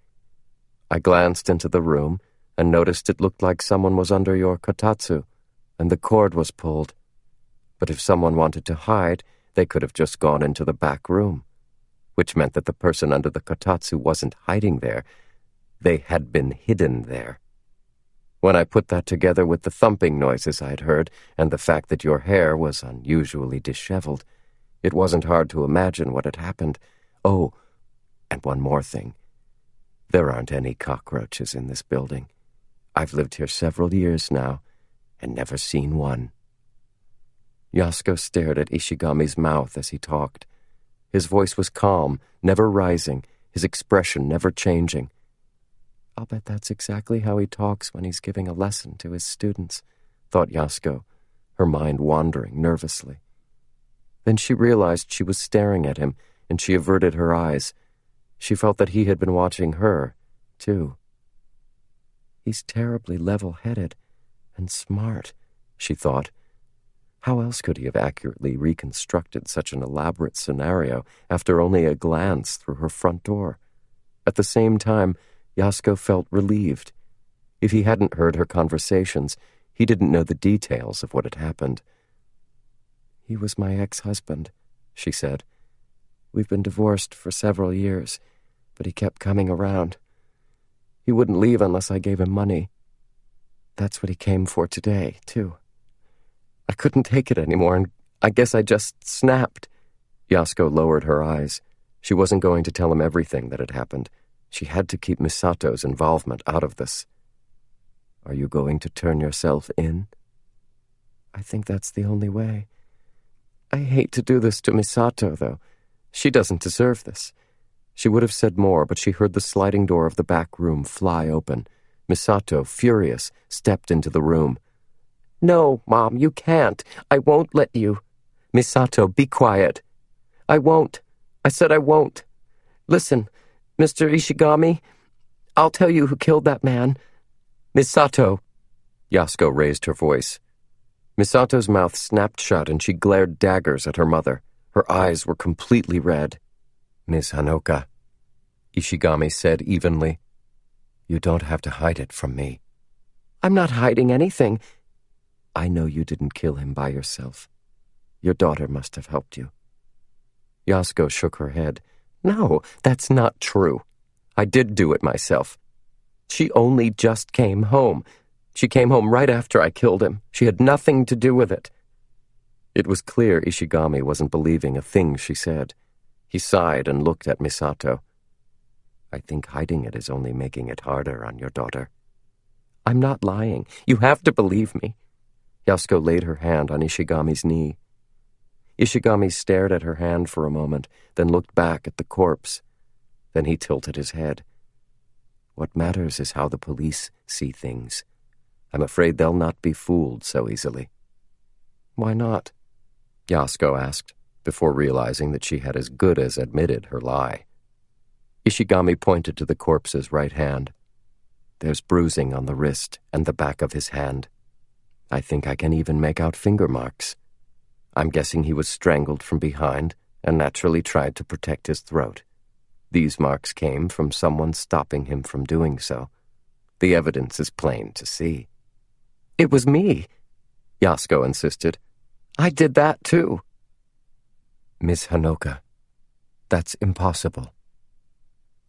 I glanced into the room and noticed it looked like someone was under your kotatsu, and the cord was pulled. But if someone wanted to hide, they could have just gone into the back room, which meant that the person under the kotatsu wasn't hiding there. They had been hidden there. When I put that together with the thumping noises I'd heard and the fact that your hair was unusually disheveled, it wasn't hard to imagine what had happened. Oh, and one more thing. There aren't any cockroaches in this building. I've lived here several years now and never seen one. Yasko stared at Ishigami's mouth as he talked. His voice was calm, never rising, his expression never changing. I'll bet that's exactly how he talks when he's giving a lesson to his students, thought Yasuko, her mind wandering nervously. Then she realized she was staring at him, and she averted her eyes. She felt that he had been watching her, too. He's terribly level-headed and smart, she thought. How else could he have accurately reconstructed such an elaborate scenario after only a glance through her front door? At the same time, Yasuko felt relieved. If he hadn't heard her conversations, he didn't know the details of what had happened. "He was my ex-husband," she said. "We've been divorced for several years, but he kept coming around. He wouldn't leave unless I gave him money. That's what he came for today, too. I couldn't take it anymore, and I guess I just snapped." Yasuko lowered her eyes. She wasn't going to tell him everything that had happened. She had to keep Misato's involvement out of this. "Are you going to turn yourself in?" "I think that's the only way. I hate to do this to Misato, though. She doesn't deserve this." She would have said more, but she heard the sliding door of the back room fly open. Misato, furious, stepped into the room. "No, Mom, you can't. I won't let you." "Misato, be quiet." "I won't. I said I won't. Listen, Mr. Ishigami, I'll tell you who killed that man." "Misato!" Yasuko raised her voice. Misato's mouth snapped shut and she glared daggers at her mother. Her eyes were completely red. "Miss Hanoka," Ishigami said evenly, "you don't have to hide it from me." "I'm not hiding anything." "I know you didn't kill him by yourself. Your daughter must have helped you." Yasuko shook her head. "No, that's not true. I did do it myself. She only just came home. She came home right after I killed him. She had nothing to do with it." It was clear Ishigami wasn't believing a thing she said. He sighed and looked at Misato. "I think hiding it is only making it harder on your daughter." "I'm not lying. You have to believe me." Yasuko laid her hand on Ishigami's knee. Ishigami stared at her hand for a moment, then looked back at the corpse. Then he tilted his head. "What matters is how the police see things. I'm afraid they'll not be fooled so easily." "Why not?" Yasuko asked, before realizing that she had as good as admitted her lie. Ishigami pointed to the corpse's right hand. "There's bruising on the wrist and the back of his hand. I think I can even make out finger marks. I'm guessing he was strangled from behind and naturally tried to protect his throat. These marks came from someone stopping him from doing so. The evidence is plain to see." "It was me," Yasuko insisted. "I did that too." "Miss Hanoka, that's impossible."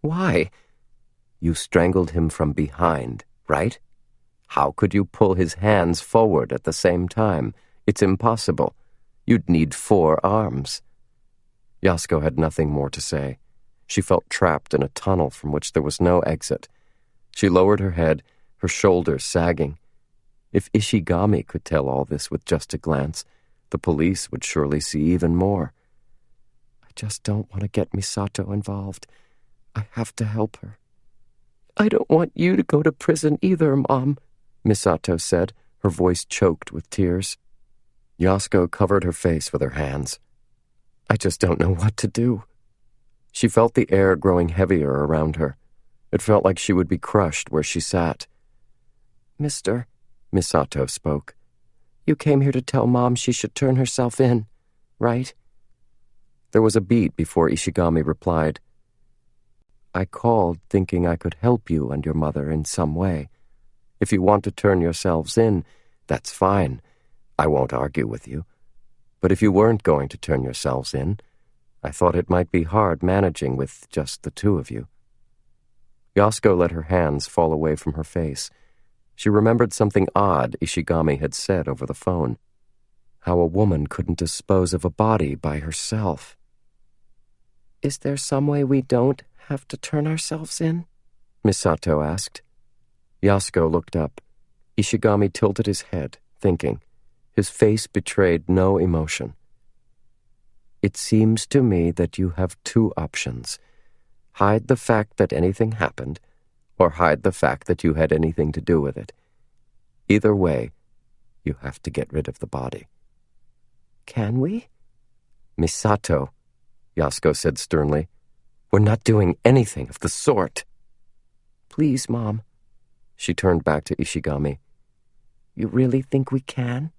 "Why?" "You strangled him from behind, right? How could you pull his hands forward at the same time? It's impossible. You'd need 4 arms." Yasuko had nothing more to say. She felt trapped in a tunnel from which there was no exit. She lowered her head, her shoulders sagging. If Ishigami could tell all this with just a glance, the police would surely see even more. "I just don't want to get Misato involved. I have to help her." "I don't want you to go to prison either, Mom," Misato said, her voice choked with tears. Yasuko covered her face with her hands. "I just don't know what to do." She felt the air growing heavier around her. It felt like she would be crushed where she sat. "Mister," Misato spoke, "you came here to tell Mom she should turn herself in, right?" There was a beat before Ishigami replied. "I called thinking I could help you and your mother in some way. If you want to turn yourselves in, that's fine. I won't argue with you. But if you weren't going to turn yourselves in, I thought it might be hard managing with just the 2 of you." Yasuko let her hands fall away from her face. She remembered something odd Ishigami had said over the phone. How a woman couldn't dispose of a body by herself. "Is there some way we don't have to turn ourselves in?" Misato asked. Yasuko looked up. Ishigami tilted his head, thinking. His face betrayed no emotion. "It seems to me that you have 2 options. Hide the fact that anything happened, or hide the fact that you had anything to do with it. Either way, You have to get rid of the body. Can we? Misato, Yasuko said sternly. We're not doing anything of the sort. Please, Mom. She turned back to Ishigami. You really think we can?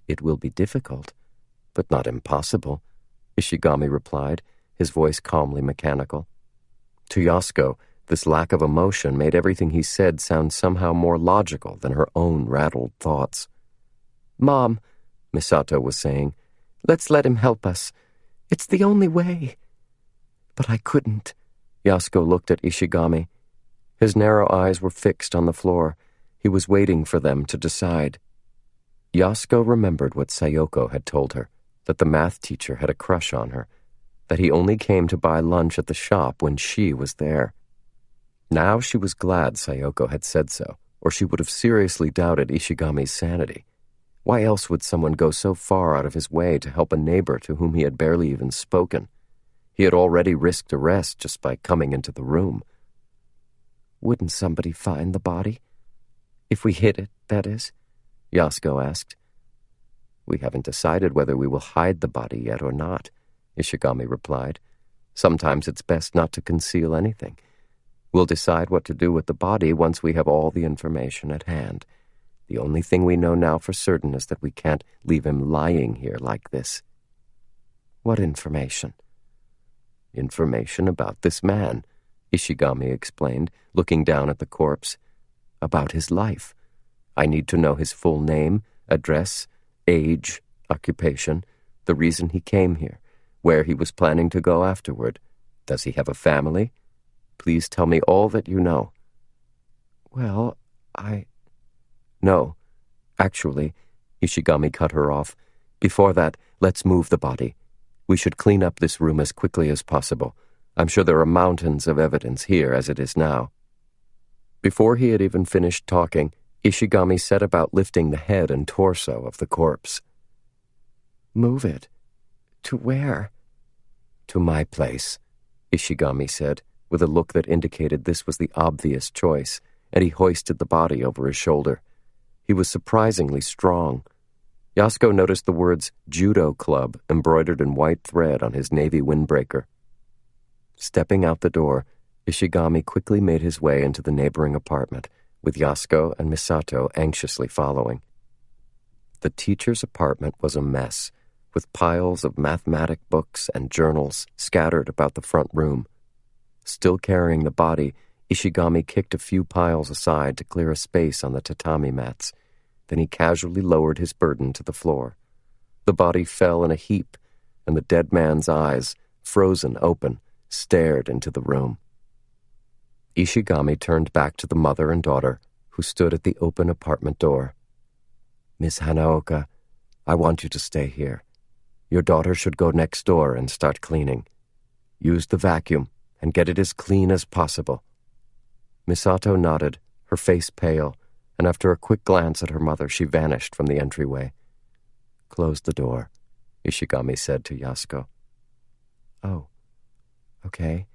It will be difficult, but not impossible, Ishigami replied, his voice calmly mechanical. To Yasuko, this lack of emotion made everything he said sound somehow more logical than her own rattled thoughts. Mom, Misato was saying, let's let him help us. It's the only way. But I couldn't. Yasuko looked at Ishigami. His narrow eyes were fixed on the floor. He was waiting for them to decide. Yasuko remembered what Sayoko had told her, that the math teacher had a crush on her, that he only came to buy lunch at the shop when she was there. Now she was glad Sayoko had said so, or she would have seriously doubted Ishigami's sanity. Why else would someone go so far out of his way to help a neighbor to whom he had barely even spoken? He had already risked arrest just by coming into the room. Wouldn't somebody find the body? If we hid it, that is? Yasuko asked. We haven't decided whether we will hide the body yet or not, Ishigami replied. Sometimes it's best not to conceal anything. We'll decide what to do with the body once we have all the information at hand. The only thing we know now for certain is that we can't leave him lying here like this. What information? Information about this man, Ishigami explained, looking down at the corpse. About his life. I need to know his full name, address, age, occupation, the reason he came here, where he was planning to go afterward. Does he have a family? Please tell me all that you know. Well, No. Actually, Ishigami cut her off. Before that, let's move the body. We should clean up this room as quickly as possible. I'm sure there are mountains of evidence here as it is now. Before he had even finished talking, Ishigami set about lifting the head and torso of the corpse. Move it? To where? To my place, Ishigami said, with a look that indicated this was the obvious choice, and he hoisted the body over his shoulder. He was surprisingly strong. Yasuko noticed the words Judo Club embroidered in white thread on his navy windbreaker. Stepping out the door, Ishigami quickly made his way into the neighboring apartment, with Yasuko and Misato anxiously following. The teacher's apartment was a mess, with piles of mathematic books and journals scattered about the front room. Still carrying the body, Ishigami kicked a few piles aside to clear a space on the tatami mats. Then he casually lowered his burden to the floor. The body fell in a heap, and the dead man's eyes, frozen open, stared into the room. Ishigami turned back to the mother and daughter, who stood at the open apartment door. Miss Hanaoka, I want you to stay here. Your daughter should go next door and start cleaning. Use the vacuum and get it as clean as possible. Misato nodded, her face pale, and after a quick glance at her mother, she vanished from the entryway. Close the door, Ishigami said to Yasuko. Oh, okay.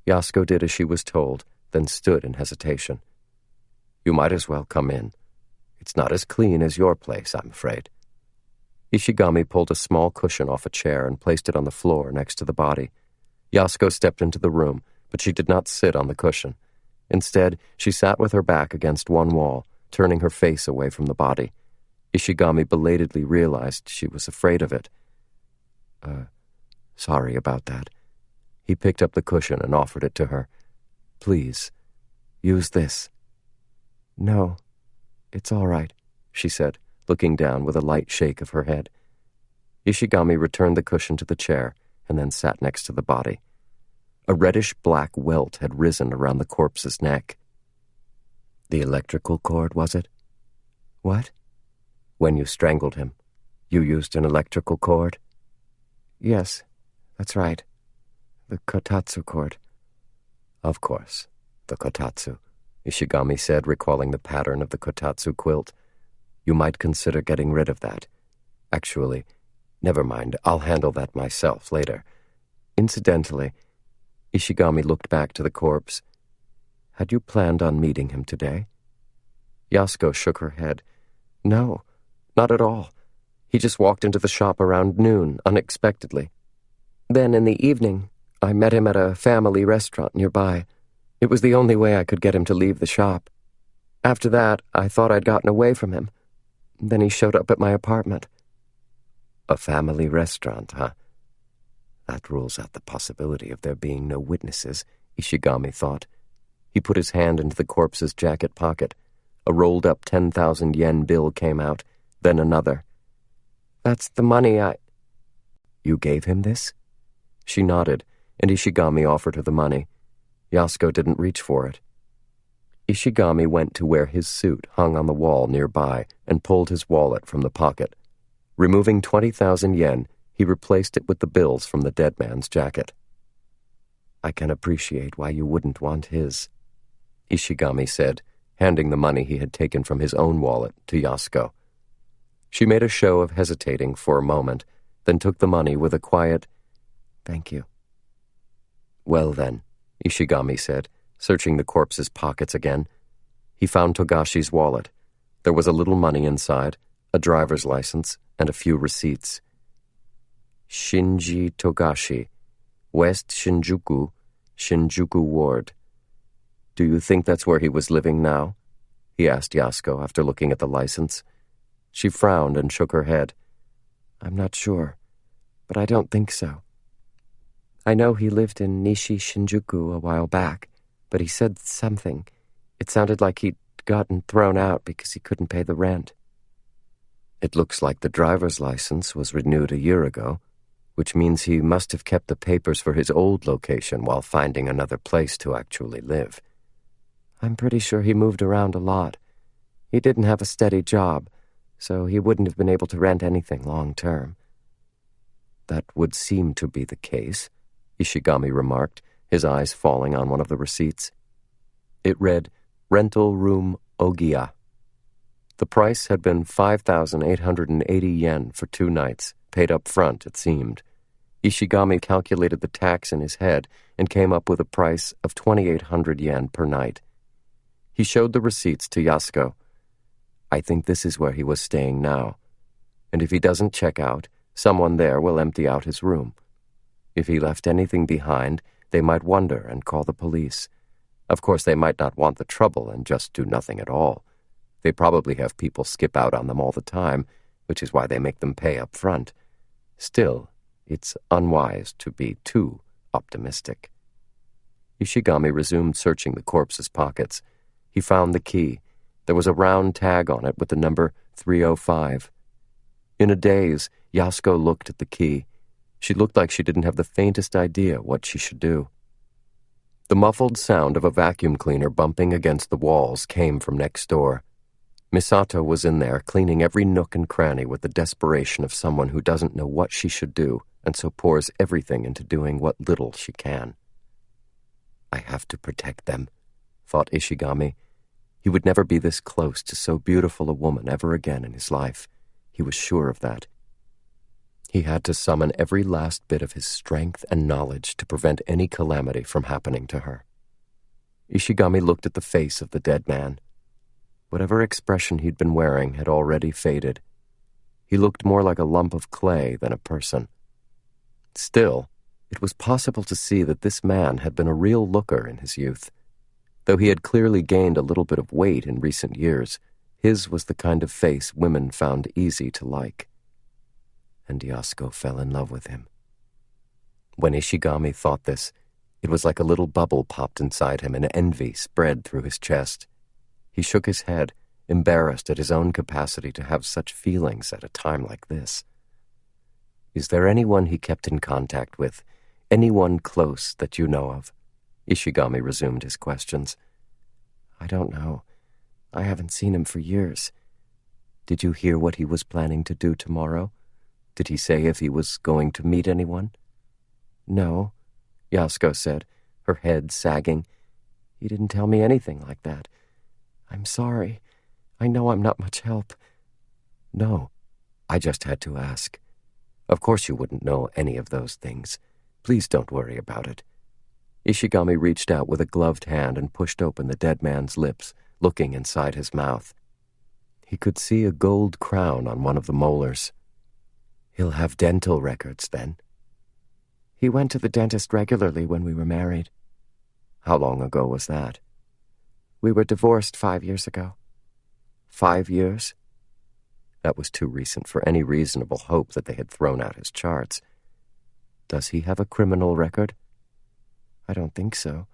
Yasuko did as she was told, then stood in hesitation. You might as well come in. It's not as clean as your place, I'm afraid. Ishigami pulled a small cushion off a chair and placed it on the floor next to the body. Yasuko stepped into the room, but she did not sit on the cushion. Instead, she sat with her back against one wall, turning her face away from the body. Ishigami belatedly realized she was afraid of it. Sorry about that. He picked up the cushion and offered it to her. Please, use this. No, it's all right, she said, looking down with a light shake of her head. Ishigami returned the cushion to the chair and then sat next to the body. A reddish-black welt had risen around the corpse's neck. The electrical cord, was it? What? When you strangled him, you used an electrical cord? Yes, that's right. The kotatsu cord. Of course, the kotatsu, Ishigami said, recalling the pattern of the kotatsu quilt. You might consider getting rid of that. Actually, never mind, I'll handle that myself later. Incidentally, Ishigami looked back to the corpse. Had you planned on meeting him today? Yasuko shook her head. No, not at all. He just walked into the shop around noon, unexpectedly. Then in the evening, I met him at a family restaurant nearby. It was the only way I could get him to leave the shop. After that, I thought I'd gotten away from him. Then he showed up at my apartment. A family restaurant, huh? That rules out the possibility of there being no witnesses, Ishigami thought. He put his hand into the corpse's jacket pocket. A rolled-up 10,000 yen bill came out, then another. That's the money You gave him this? She nodded, and Ishigami offered her the money. Yasuko didn't reach for it. Ishigami went to where his suit hung on the wall nearby and pulled his wallet from the pocket. Removing 20,000 yen, he replaced it with the bills from the dead man's jacket. I can appreciate why you wouldn't want his, Ishigami said, handing the money he had taken from his own wallet to Yasuko. She made a show of hesitating for a moment, then took the money with a quiet, "Thank you." Well then, Ishigami said, searching the corpse's pockets again. He found Togashi's wallet. There was a little money inside, a driver's license, and a few receipts. Shinji Togashi, West Shinjuku, Shinjuku Ward. Do you think that's where he was living now? He asked Yasuko after looking at the license. She frowned and shook her head. I'm not sure, but I don't think so. I know he lived in Nishi Shinjuku a while back, but he said something. It sounded like he'd gotten thrown out because he couldn't pay the rent. It looks like the driver's license was renewed a year ago, which means he must have kept the papers for his old location while finding another place to actually live. I'm pretty sure he moved around a lot. He didn't have a steady job, so he wouldn't have been able to rent anything long term. That would seem to be the case, Ishigami remarked, his eyes falling on one of the receipts. It read, Rental Room Ogiya. The price had been 5,880 yen for 2 nights, paid up front, it seemed. Ishigami calculated the tax in his head and came up with a price of 2,800 yen per night. He showed the receipts to Yasuko. I think this is where he was staying now. And if he doesn't check out, someone there will empty out his room. If he left anything behind, they might wonder and call the police. Of course, they might not want the trouble and just do nothing at all. They probably have people skip out on them all the time, which is why they make them pay up front. Still, it's unwise to be too optimistic. Ishigami resumed searching the corpse's pockets. He found the key. There was a round tag on it with the number 305. In a daze, Yasuko looked at the key. She looked like she didn't have the faintest idea what she should do. The muffled sound of a vacuum cleaner bumping against the walls came from next door. Misato was in there, cleaning every nook and cranny with the desperation of someone who doesn't know what she should do and so pours everything into doing what little she can. I have to protect them, thought Ishigami. He would never be this close to so beautiful a woman ever again in his life. He was sure of that. He had to summon every last bit of his strength and knowledge to prevent any calamity from happening to her. Ishigami looked at the face of the dead man. Whatever expression he'd been wearing had already faded. He looked more like a lump of clay than a person. Still, it was possible to see that this man had been a real looker in his youth. Though he had clearly gained a little bit of weight in recent years, his was the kind of face women found easy to like. And Yasuko fell in love with him. When Ishigami thought this, it was like a little bubble popped inside him and envy spread through his chest. He shook his head, embarrassed at his own capacity to have such feelings at a time like this. Is there anyone he kept in contact with, anyone close that you know of? Ishigami resumed his questions. I don't know. I haven't seen him for years. Did you hear what he was planning to do tomorrow? Did he say if he was going to meet anyone? No, Yasuko said, her head sagging. He didn't tell me anything like that. I'm sorry. I know I'm not much help. No, I just had to ask. Of course you wouldn't know any of those things. Please don't worry about it. Ishigami reached out with a gloved hand and pushed open the dead man's lips, looking inside his mouth. He could see a gold crown on one of the molars. He'll have dental records, then. He went to the dentist regularly when we were married. How long ago was that? We were divorced 5 years ago. 5 years? That was too recent for any reasonable hope that they had thrown out his charts. Does he have a criminal record? I don't think so.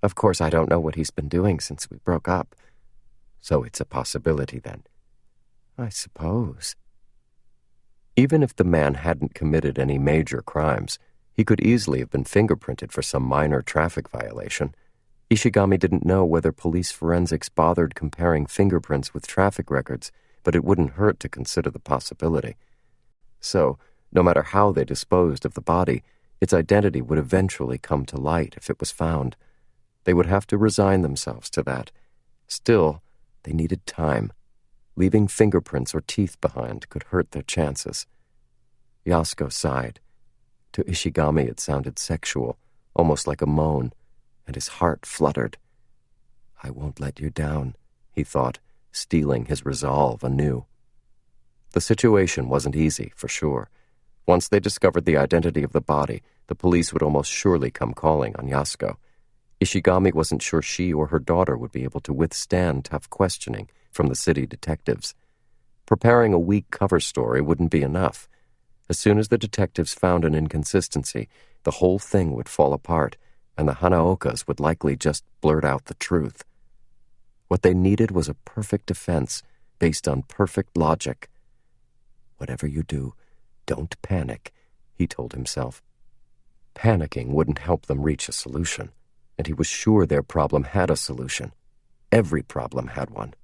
Of course, I don't know what he's been doing since we broke up. So it's a possibility, then. I suppose. Even if the man hadn't committed any major crimes, he could easily have been fingerprinted for some minor traffic violation. Ishigami didn't know whether police forensics bothered comparing fingerprints with traffic records, but it wouldn't hurt to consider the possibility. So, no matter how they disposed of the body, its identity would eventually come to light if it was found. They would have to resign themselves to that. Still, they needed time. Leaving fingerprints or teeth behind could hurt their chances. Yasuko sighed. To Ishigami it sounded sexual, almost like a moan, and his heart fluttered. I won't let you down, he thought, steeling his resolve anew. The situation wasn't easy, for sure. Once they discovered the identity of the body, the police would almost surely come calling on Yasuko. Ishigami wasn't sure she or her daughter would be able to withstand tough questioning from the city detectives. Preparing a weak cover story wouldn't be enough. As soon as the detectives found an inconsistency, the whole thing would fall apart, and the Hanaokas would likely just blurt out the truth. What they needed was a perfect defense based on perfect logic. Whatever you do, don't panic, he told himself. Panicking wouldn't help them reach a solution, and he was sure their problem had a solution. Every problem had one.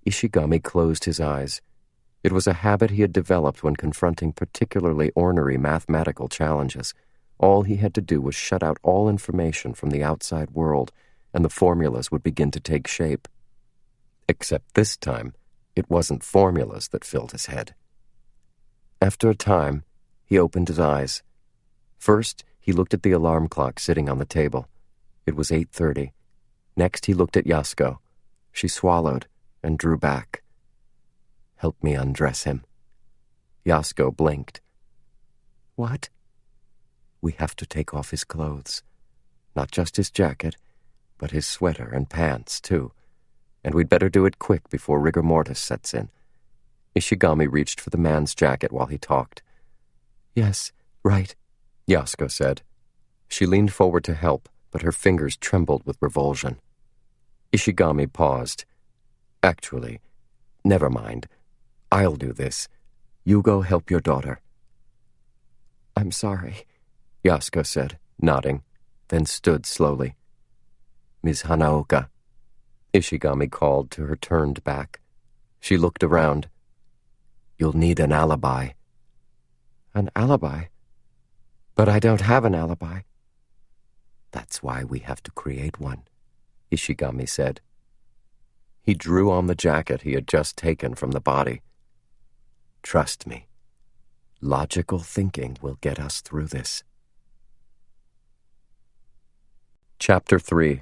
Ishigami closed his eyes. It was a habit he had developed when confronting particularly ornery mathematical challenges. All he had to do was shut out all information from the outside world, and the formulas would begin to take shape. Except this time, it wasn't formulas that filled his head. After a time, he opened his eyes. First, he looked at the alarm clock sitting on the table. It was 8:30. Next, he looked at Yasuko. She swallowed and drew back. Help me undress him. Yasuko blinked. What? We have to take off his clothes. Not just his jacket, but his sweater and pants, too. And we'd better do it quick before rigor mortis sets in. Ishigami reached for the man's jacket while he talked. Yes, right, Yasuko said. She leaned forward to help, but her fingers trembled with revulsion. Ishigami paused. Actually, never mind. I'll do this. You go help your daughter. I'm sorry, Yasuko said, nodding, then stood slowly. Ms. Hanaoka, Ishigami called to her turned back. She looked around. You'll need an alibi. An alibi? But I don't have an alibi. That's why we have to create one, Ishigami said. He drew on the jacket he had just taken from the body. Trust me. Logical thinking will get us through this. Chapter 3.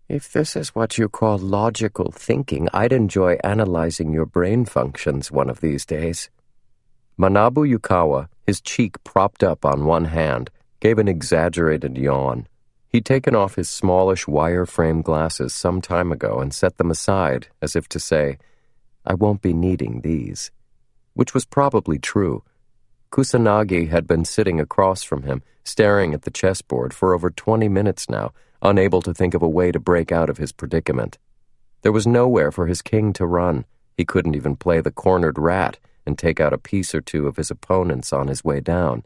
If this is what you call logical thinking, I'd enjoy analyzing your brain functions one of these days. Manabu Yukawa, his cheek propped up on one hand, gave an exaggerated yawn. He'd taken off his smallish wire-frame glasses some time ago and set them aside, as if to say, I won't be needing these. Which was probably true. Kusanagi had been sitting across from him, staring at the chessboard for over 20 minutes now, unable to think of a way to break out of his predicament. There was nowhere for his king to run. He couldn't even play the cornered rat and take out a piece or two of his opponents on his way down.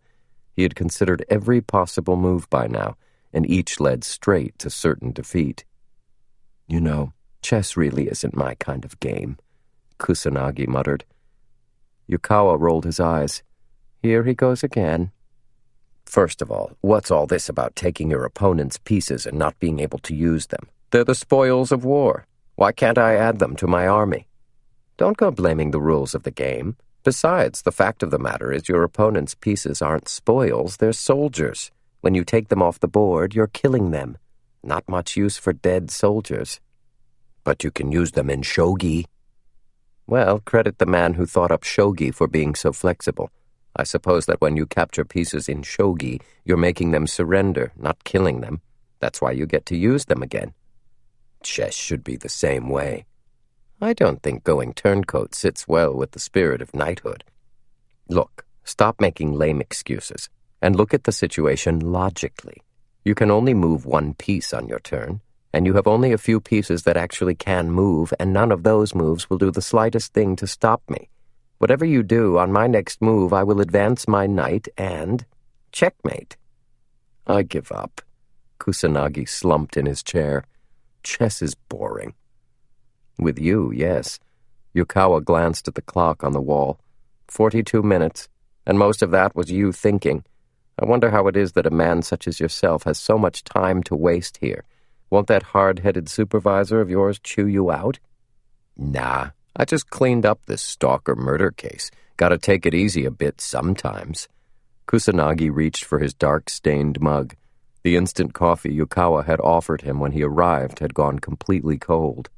He had considered every possible move by now, and each led straight to certain defeat. You know, chess really isn't my kind of game, Kusanagi muttered. Yukawa rolled his eyes. Here he goes again. First of all, what's all this about taking your opponent's pieces and not being able to use them? They're the spoils of war. Why can't I add them to my army? Don't go blaming the rules of the game. Besides, the fact of the matter is your opponent's pieces aren't spoils, they're soldiers. When you take them off the board, you're killing them. Not much use for dead soldiers. But you can use them in shogi. Well, credit the man who thought up shogi for being so flexible. I suppose that when you capture pieces in shogi, you're making them surrender, not killing them. That's why you get to use them again. Chess should be the same way. I don't think going turncoat sits well with the spirit of knighthood. Look, stop making lame excuses, and look at the situation logically. You can only move one piece on your turn, and you have only a few pieces that actually can move, and none of those moves will do the slightest thing to stop me. Whatever you do, on my next move I will advance my knight and... checkmate. I give up. Kusanagi slumped in his chair. Chess is boring. With you, yes. Yukawa glanced at the clock on the wall. 42 minutes, and most of that was you thinking. I wonder how it is that a man such as yourself has so much time to waste here. Won't that hard-headed supervisor of yours chew you out? Nah, I just cleaned up this stalker murder case. Gotta take it easy a bit sometimes. Kusanagi reached for his dark-stained mug. The instant coffee Yukawa had offered him when he arrived had gone completely cold.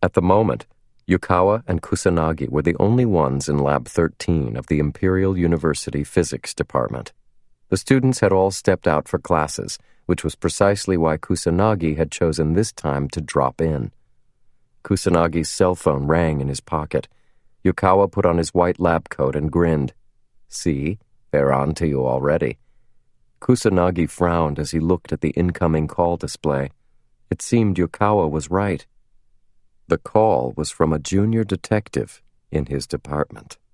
At the moment, Yukawa and Kusanagi were the only ones in Lab 13 of the Imperial University Physics Department. The students had all stepped out for classes, which was precisely why Kusanagi had chosen this time to drop in. Kusanagi's cell phone rang in his pocket. Yukawa put on his white lab coat and grinned. See, they're on to you already. Kusanagi frowned as he looked at the incoming call display. It seemed Yukawa was right. The call was from a junior detective in his department.